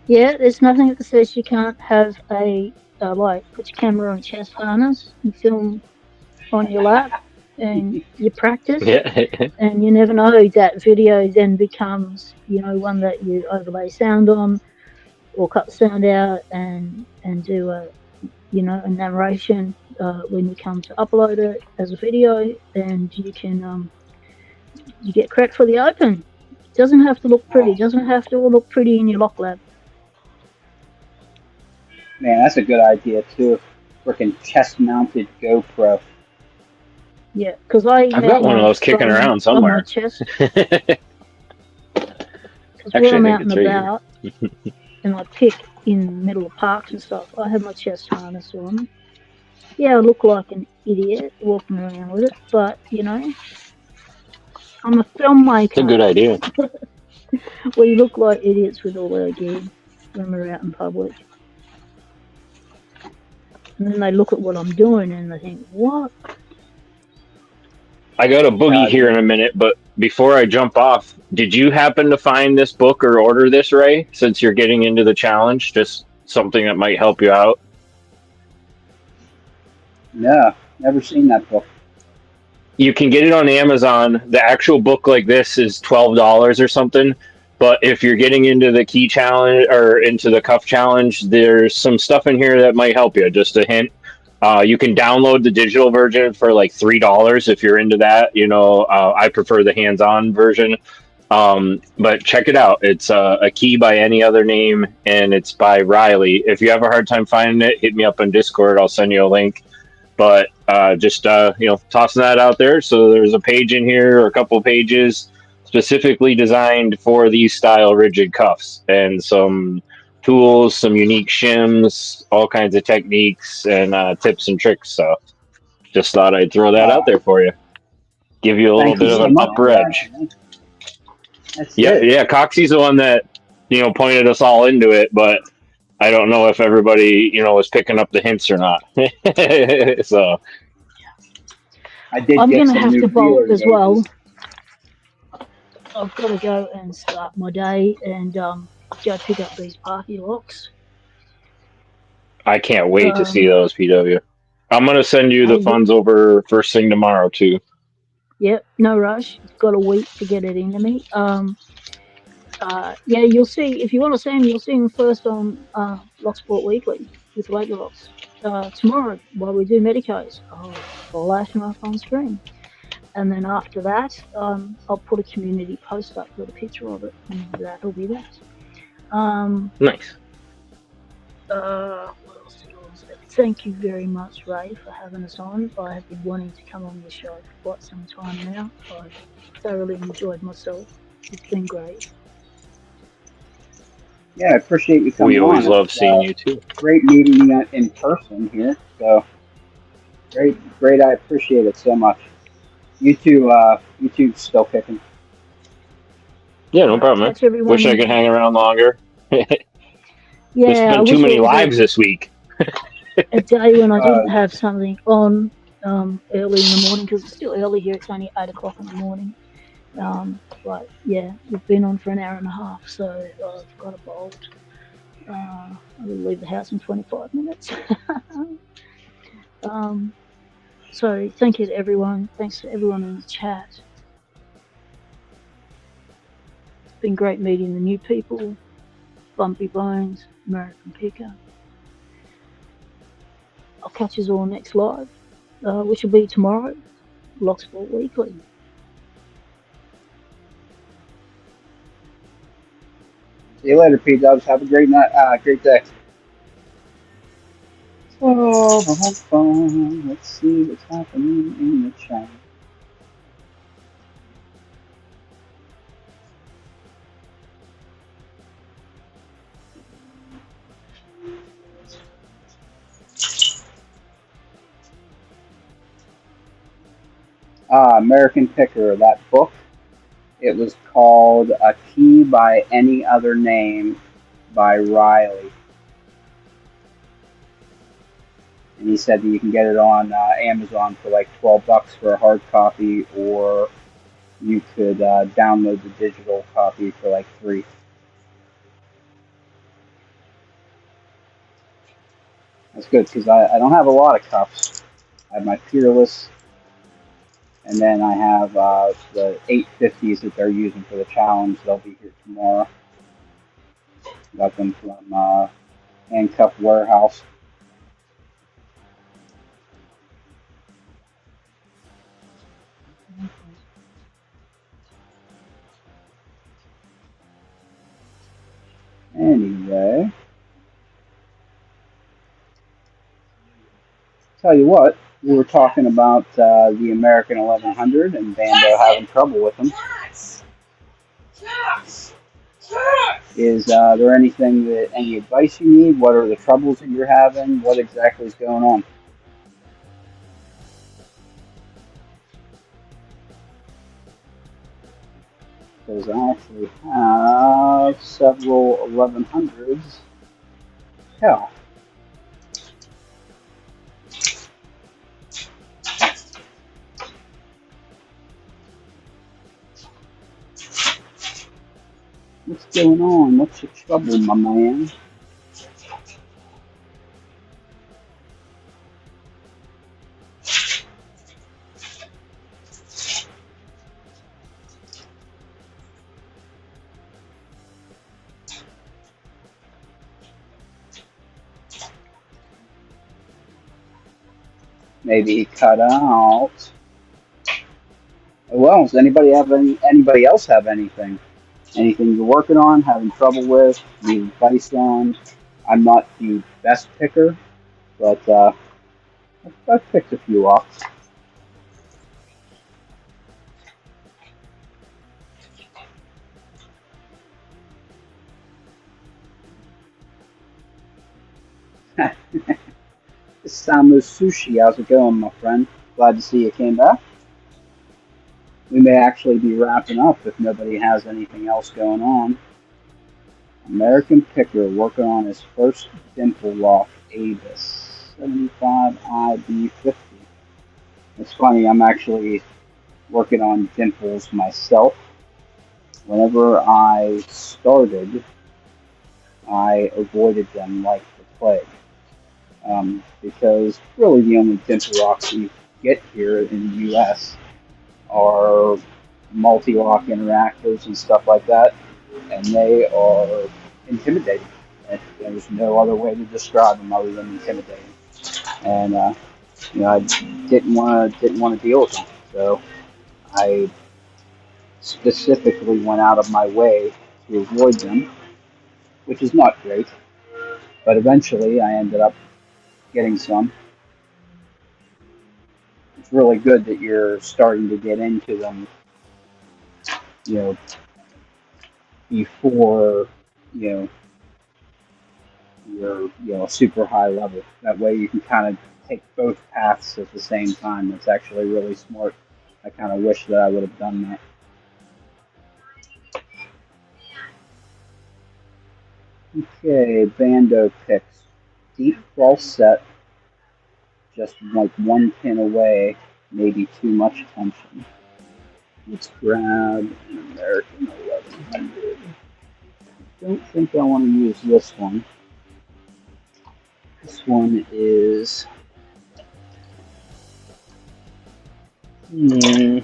Yeah, there's nothing that says you can't have a put your camera on chest harness and film on your lap, and you practice. Yeah. And you never know, that video then becomes, one that you overlay sound on, or cut the sound out and do a narration when you come to upload it as a video, and you can you get credit for the open. It doesn't have to look pretty. It doesn't have to all look pretty in your lock lab. Man, that's a good idea too. Freaking chest-mounted GoPro. Yeah, because I've got one of those kicking around on somewhere. my chest. Because when Actually, I'm I out think and it's right about and I pick in the middle of parks and stuff, I have my chest harness on. Yeah, I look like an idiot walking around with it, but I'm a filmmaker. It's a good idea. We look like idiots with all our gear when we're out in public. And then they look at what I'm doing and they think, what? I got a boogie here in a minute, but before I jump off, did you happen to find this book or order this, Ray, since you're getting into the challenge? Just something that might help you out? No, never seen that book. You can get it on Amazon. The actual book like this is $12 or something. But if you're getting into the key challenge or into the cuff challenge, there's some stuff in here that might help you. Just a hint. You can download the digital version for like $3 if you're into that. I prefer the hands-on version. But check it out. It's a key by any other name, and it's by Riley. If you have a hard time finding it, hit me up on Discord. I'll send you a link. But just tossing that out there. So there's a page in here, or a couple pages, specifically designed for these style rigid cuffs, and some tools, some unique shims, all kinds of techniques and tips and tricks. So just thought I'd throw that out there for you. Give you a little bit of an upper edge. Yeah, Coxie's the one that pointed us all into it, but I don't know if everybody was picking up the hints or not. So I did. I'm get gonna some have new to bolt feelers as well. gauges. I've got to go and start my day and go pick up these parky locks. I can't wait to see those, PW. I'm going to send you the funds over first thing tomorrow, too. Yep, no rush. Got a week to get it into me. Yeah, you'll see. If you want to see them, you'll see them first on Locksport Weekly with Laker Locks. Tomorrow, while we do Medicos, I'll flash them up on screen. And then after that, I'll put a community post up with a picture of it, and that'll be that. Nice. What else? thank you very much, Ray, for having us on. I have been wanting to come on your show for quite some time now. I've thoroughly enjoyed myself. It's been great. Yeah, I appreciate you We coming always on. love It's seeing you too. great meeting you in person here. So great, great. I appreciate it so much. You two still kicking. Yeah, All no right, problem, man. catch everyone Wish I in could the. hang around longer. There's Yeah, I been too wish it many was lives this week. a day when I Uh, didn't have something on early in the morning because it's still early here. It's only 8 o'clock in the morning. But yeah, we've been on for an hour and a half, so I've got a bolt. I will leave the house in 25 minutes. um, so thank you to everyone. Thanks to everyone in the chat. It's been great meeting the new people. Bumpy Bones, American Picker. I'll catch you all next live, which will be tomorrow. Locksport Weekly. See you later, P Dubs. Have a great night. Great day. Oh, let's see what's happening in the chat. American Picker, that book. It was called A Key by Any Other Name by Riley. And he said that you can get it on Amazon for like $12 for a hard copy, or you could download the digital copy for like $3. That's good because I don't have a lot of cups. I have my Peerless, and then I have the 850s that they're using for the challenge. They'll be here tomorrow. Got them from Handcuff Warehouse. Anyway, tell you what, we were talking about the American 1100 and Bando having trouble with them. Is there anything that any advice you need? What are the troubles that you're having? What exactly is going on? Because I actually have several 1100s. Hell, what's going on? What's the trouble, my man? Maybe he cut out. Well, does anybody else have anything? Anything you're working on, having trouble with, need advice on? I'm not the best picker, but I've picked a few off. Samu Sushi, how's it going, my friend? Glad to see you came back. We may actually be wrapping up if nobody has anything else going on. American Picker working on his first dimple lock, Avis 75 IB50. It's funny, I'm actually working on dimples myself. Whenever I started, I avoided them like the plague. Because really the only dimple locks you get here in the U.S. are multi-lock interactives and stuff like that, and they are intimidating. And there's no other way to describe them other than intimidating. And I didn't want to deal with them, so I specifically went out of my way to avoid them, which is not great. But eventually, I ended up getting some. It's really good that you're starting to get into them, you know, before, you know, you're, super high level. That way you can kind of take both paths at the same time. That's actually really smart. I kind of wish that I would have done that. Okay, Bando picks. Deep false set, just like one pin away, maybe too much tension. Let's grab an American 1100. Don't think I want to use this one. This one is... Oh,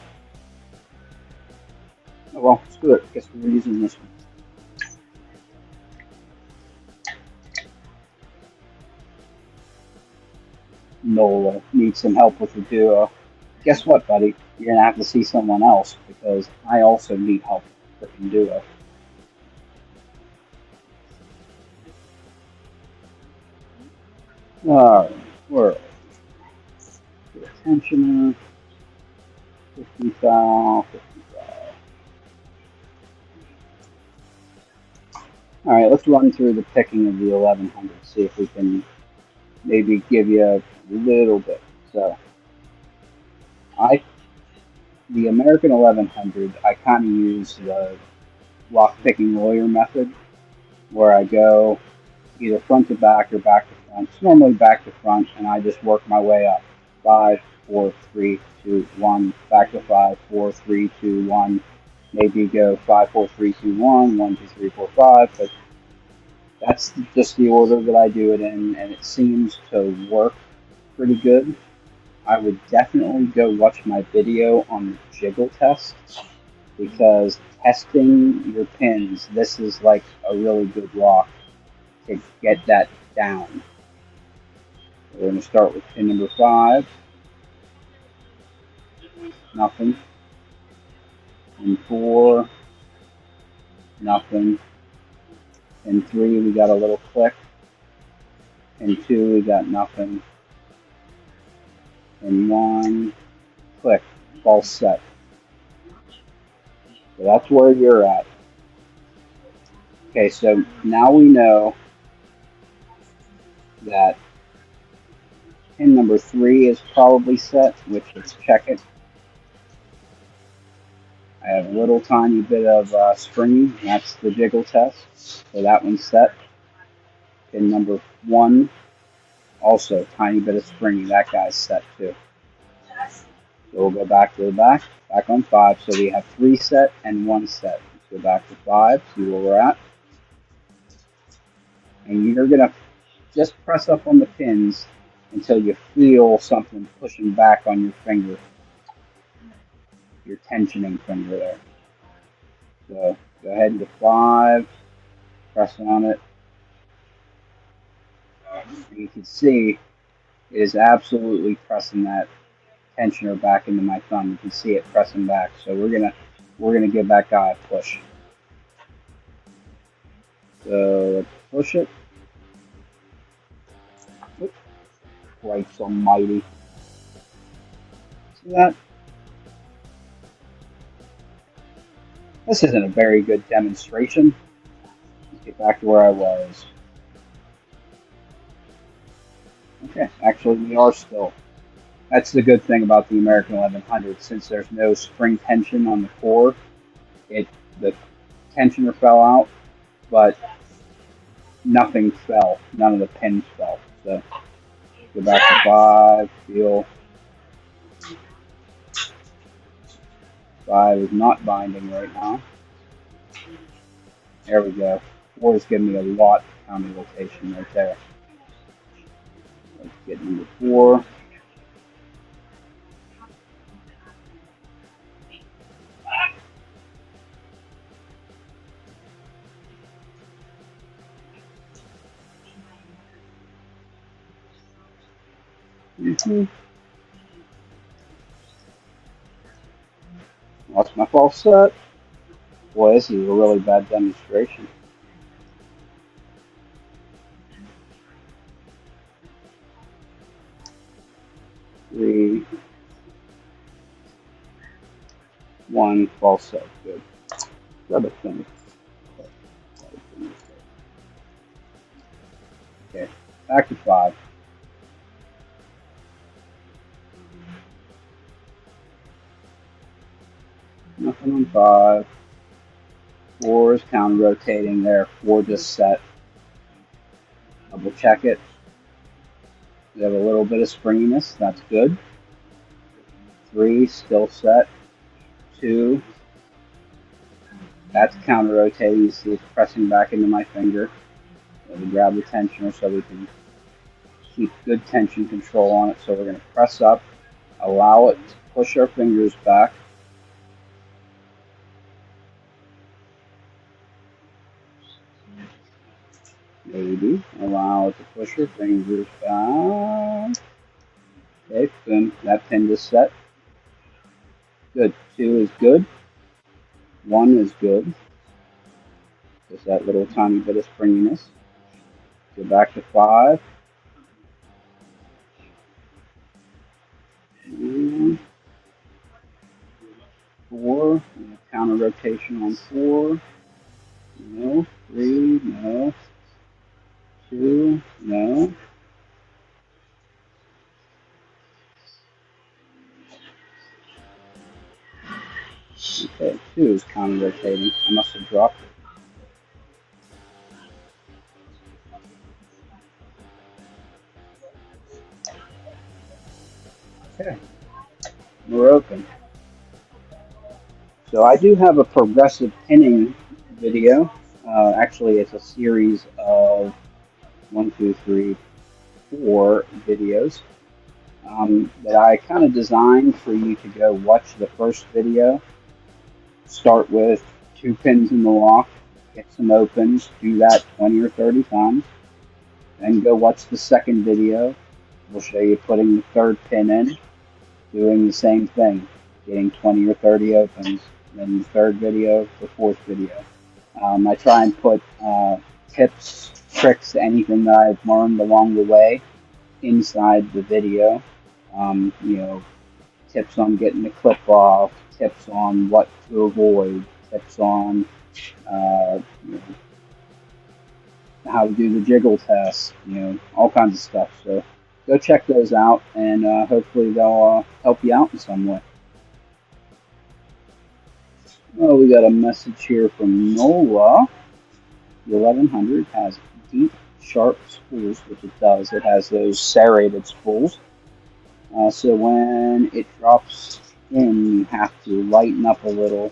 well, let's do it. I guess we're using this one. Nola needs some help with the duo. Guess what, buddy? You're going to have to see someone else because I also need help with the duo. Alright, where? Tensioner. 55. Alright, let's run through the picking of the 1100. See if we can maybe give you a little bit. So, the American 1100, I kind of use the lock picking lawyer method, where I go either front to back or back to front. It's normally back to front, and I just work my way up. 5, 4, 3, 2, 1, back to 5, 4, 3, 2, 1. Maybe go 5, 4, 3, 2, 1, 1, 2, 3, 4, 5. But that's just the order that I do it in, and it seems to work pretty good. I would definitely go watch my video on the jiggle test, because testing your pins, this is like a really good lock to get that down. So we're going to start with pin number 5. Nothing. Pin 4. Nothing. Pin 3, we got a little click. Pin 2, we got nothing. Pin 1, click. False set. So that's where you're at. Okay, so now we know that pin number 3 is probably set, which let's check it. I have a little tiny bit of springy. That's the jiggle test. So that one's set. Pin number 1, also tiny bit of springy. That guy's set too. So we'll go back to the back on 5. So we have 3 set and 1 set. Let's go back to 5, see where we're at. And you're going to just press up on the pins until you feel something pushing back on your finger. Your tensioning finger there. So go ahead and go 5, press on it. And you can see it is absolutely pressing that tensioner back into my thumb. You can see it pressing back. So we're gonna give that guy a push. So let's push it. Oops. Christ almighty. See that? This isn't a very good demonstration. Let's get back to where I was. Okay, actually we are still. That's the good thing about the American 1100. Since there's no spring tension on the core, the tensioner fell out, but nothing fell. None of the pins fell. So go back to 5, feel. 5 is not binding right now. There we go. 4 is giving me a lot of counter rotation right there. Let's get number 4. Lost my false set. Boy, this is a really bad demonstration. 1 false set. Good. Grab a thing. Okay, back to 5. Nothing on 5. 4 is counter rotating there. 4 just set. Double check it. We have a little bit of springiness. That's good. 3 still set. 2. That's counter rotating. You see it's pressing back into my finger. So we grab the tensioner so we can keep good tension control on it. So we're going to press up, allow it to push our fingers back. Maybe. Allow it to push our fingers back. Okay, boom. That pin is set. Good. 2 is good. 1 is good. Just that little tiny bit of springiness. Go back to 5. 4. Counter rotation on 4. No. 3. No. 2. No. Okay, 2 is counter rotating. I must have dropped it. Okay, we're open. So I do have a progressive pinning video. Actually, it's a series of 1, 2, 3, 4 videos that I kind of designed for you to go watch the first video. Start with 2 pins in the lock, get some opens, do that 20 or 30 times. Then go watch the second video. We'll show you putting the 3rd pin in, doing the same thing, getting 20 or 30 opens. Then the 3rd video, the 4th video. I try and put tips, tricks, anything that I've learned along the way inside the video. You know, tips on getting the clip off, tips on what to avoid, tips on you know, how to do the jiggle test, you know, all kinds of stuff. So go check those out, and hopefully they'll help you out in some way. Oh, we got a message here from Nola. The 1100 has deep, sharp spools, which it does. It has those serrated spools. So when it drops in, you have to lighten up a little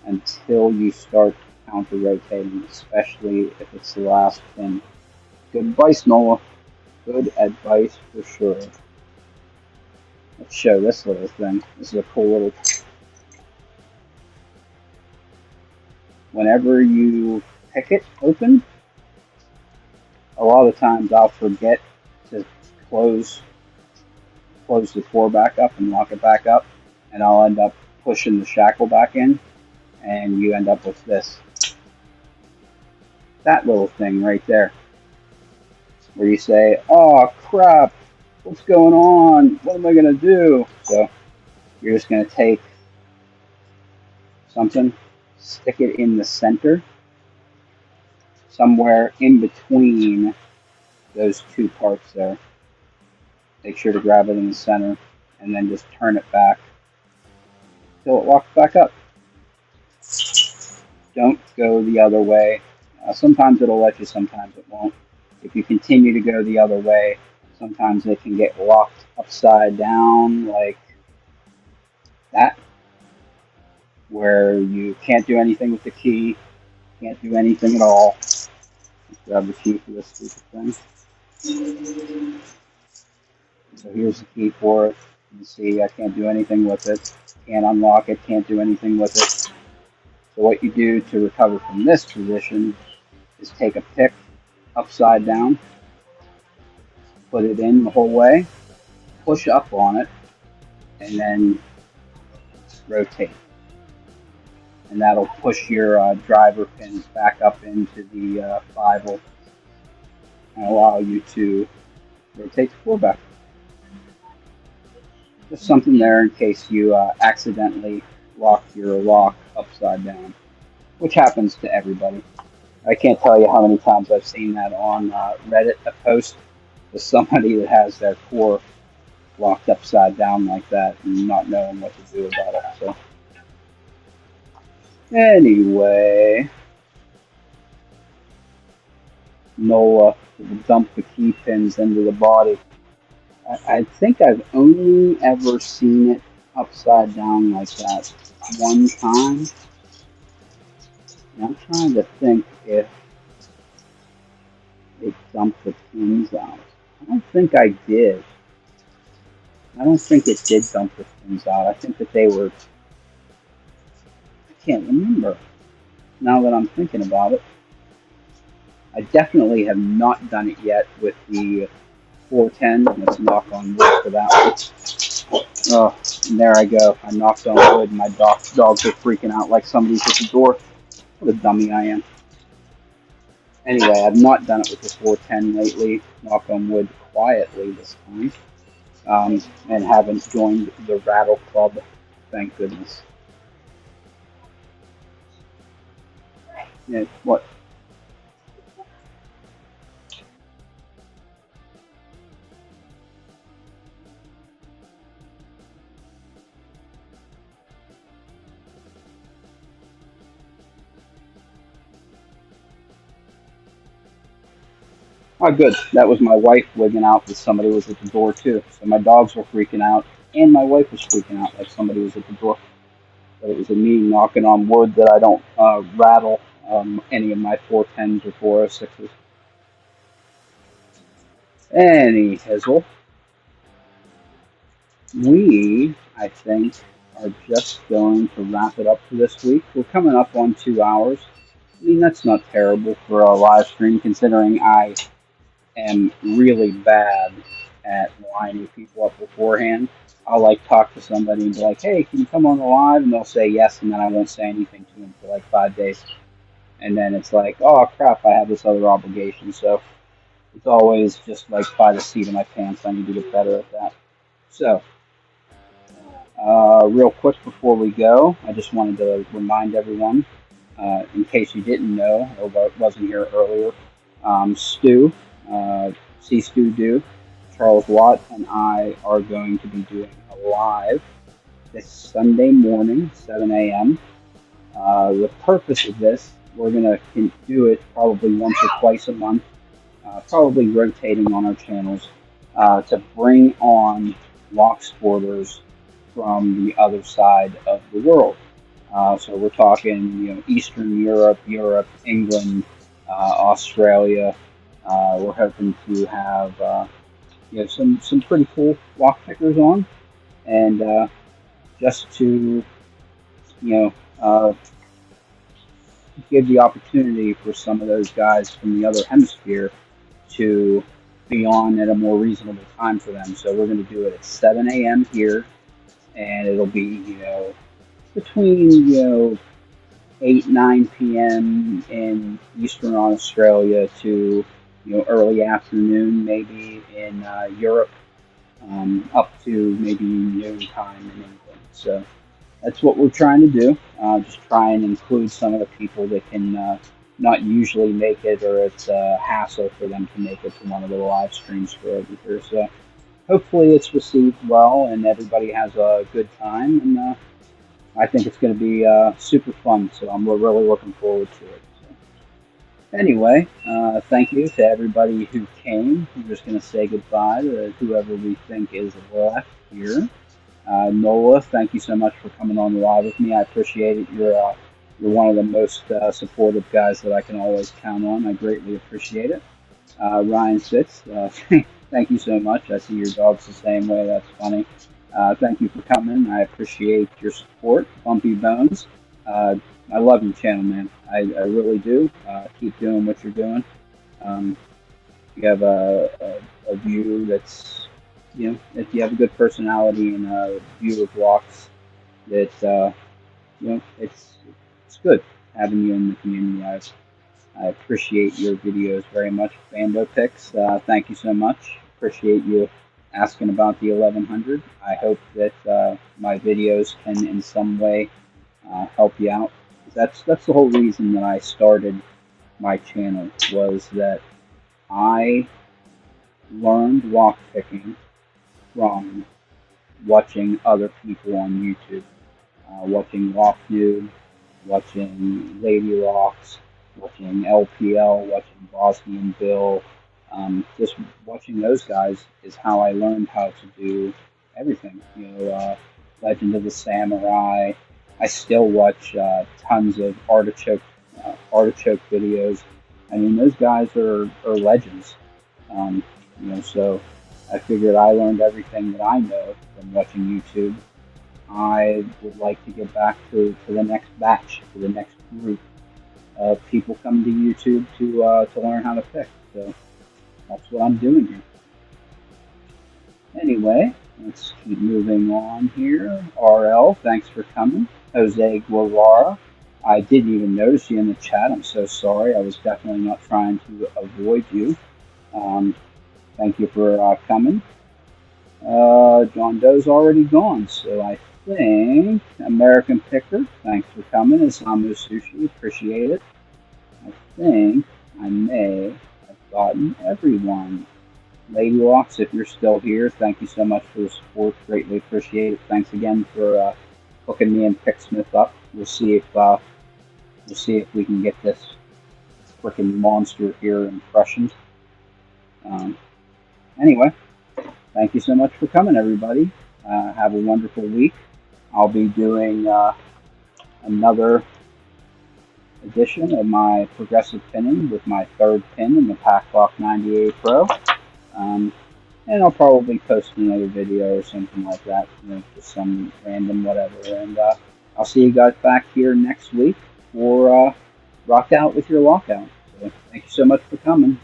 until you start counter rotating, especially if it's the last pin. Good advice, Nola. Good advice for sure. Let's show this little thing. This is a cool little. Whenever you pick it open, a lot of times I'll forget to close the core back up and lock it back up, and I'll end up pushing the shackle back in, and you end up with this. That little thing right there, where you say, oh crap, what's going on? What am I going to do? So you're just going to take something, stick it in the center, somewhere in between those 2 parts there. Make sure to grab it in the center, and then just turn it back until it locks back up. Don't go the other way. Sometimes it'll let you, sometimes it won't. If you continue to go the other way, sometimes it can get locked upside down like that, where you can't do anything with the key, can't do anything at all. Let's grab the key for this stupid thing. So here's the key for it. You can see I can't do anything with it. Can't unlock it, can't do anything with it. So what you do to recover from this position is take a pick upside down, put it in the whole way, push up on it, and then rotate. And that'll push your driver pins back up into the 5-0 and allow you to rotate the core back. Just something there in case you accidentally lock your lock upside down, which happens to everybody. I can't tell you how many times I've seen that on Reddit, a post with somebody that has their core locked upside down like that and not knowing what to do about it. So, anyway, Nola will dump the key pins into the body. I think I've only ever seen it upside down like that one time. And I'm trying to think if it dumped the pins out. I don't think I did. I don't think it did dump the pins out. I think that they were. I can't remember now that I'm thinking about it. I definitely have not done it yet with the 410. Let's knock on wood for that one. Oh, and there I go. I knocked on wood and my dogs are freaking out like somebody's at the door. What a dummy I am. Anyway, I've not done it with the 410 lately. Knock on wood quietly this time. And haven't joined the Rattle Club. Thank goodness. Yeah, what? Oh, good. That was my wife wigging out that somebody was at the door, too. So my dogs were freaking out, and my wife was freaking out like somebody was at the door. But it was me knocking on wood that I don't rattle any of my 410s or 406s. Any Hizzle. We, I think, are just going to wrap it up for this week. We're coming up on 2 hours. I mean, that's not terrible for a live stream, considering I am really bad at lining people up beforehand. I'll like talk to somebody and be like, "Hey, can you come on the live?" And they'll say yes, and then I won't say anything to them for like 5 days. And then it's like, "Oh crap, I have this other obligation." So it's always just like by the seat of my pants. I need to get better at that. So, real quick before we go, I just wanted to remind everyone, in case you didn't know or wasn't here earlier, Stu, C. Stu Do, Charles Watt, and I are going to be doing a live this Sunday morning, 7 a.m. The purpose of this, we're going to do it probably once or twice a month, probably rotating on our channels, to bring on lock sporters from the other side of the world. So we're talking, Eastern Europe, England, Australia. We're hoping to have some pretty cool lock pickers on, and just to give the opportunity for some of those guys from the other hemisphere to be on at a more reasonable time for them. So we're going to do it at 7 a.m. here, and it'll be between 8-9 p.m. in Eastern Australia to early afternoon maybe in Europe, up to maybe noon time in England. So that's what we're trying to do. Just try and include some of the people that can not usually make it, or it's a hassle for them to make it to one of the live streams for over here. So hopefully it's received well and everybody has a good time. And I think it's going to be super fun. So we're really looking forward to it. So, anyway, thank you to everybody who came. We're just going to say goodbye to whoever we think is left here. Nola, thank you so much for coming on the live with me. I appreciate it. You're one of the most supportive guys that I can always count on. I greatly appreciate it. Ryan Sitz, thank you so much. I see your dog's the same way. That's funny. Thank you for coming. I appreciate your support. Bumpy Bones, I love your channel, man. I really do. Keep doing what you're doing. You have a view that's, if you have a good personality and a view of locks, that it's good having you in the community. I appreciate your videos very much. Bando Picks, thank you so much. Appreciate you asking about the 1100. I hope that my videos can in some way help you out. That's the whole reason that I started my channel, was that I learned lock picking from watching other people on YouTube, watching Lock Noob, watching Lady Locks, watching LPL, watching Bosnian Bill. Just watching those guys is how I learned how to do everything. Legend of the Samurai. I still watch tons of artichoke videos. I mean, those guys are legends. So I figured I learned everything that I know from watching YouTube. I would like to get back to the next batch, to the next group of people coming to YouTube to learn how to pick. So that's what I'm doing here. Anyway, let's keep moving on here. RL, thanks for coming. Jose Guevara, I didn't even notice you in the chat. I'm so sorry. I was definitely not trying to avoid you. Thank you for coming. John Doe's already gone, so I think American Picker, thanks for coming. Isamu Sushi, appreciate it. I think I may have gotten everyone. Lady Locks, if you're still here, thank you so much for the support. Greatly appreciate it. Thanks again for hooking me and Picksmith up. We'll see if we can get this freaking monster here impressioned. Anyway, thank you so much for coming, everybody. Have a wonderful week. I'll be doing another edition of my progressive pinning with my third pin in the Packlock 98 Pro. And I'll probably post another video or something like that, just some random whatever. And I'll see you guys back here next week for Rock Out with your Lockout. So thank you so much for coming.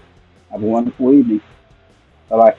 Have a wonderful evening. Bye-bye.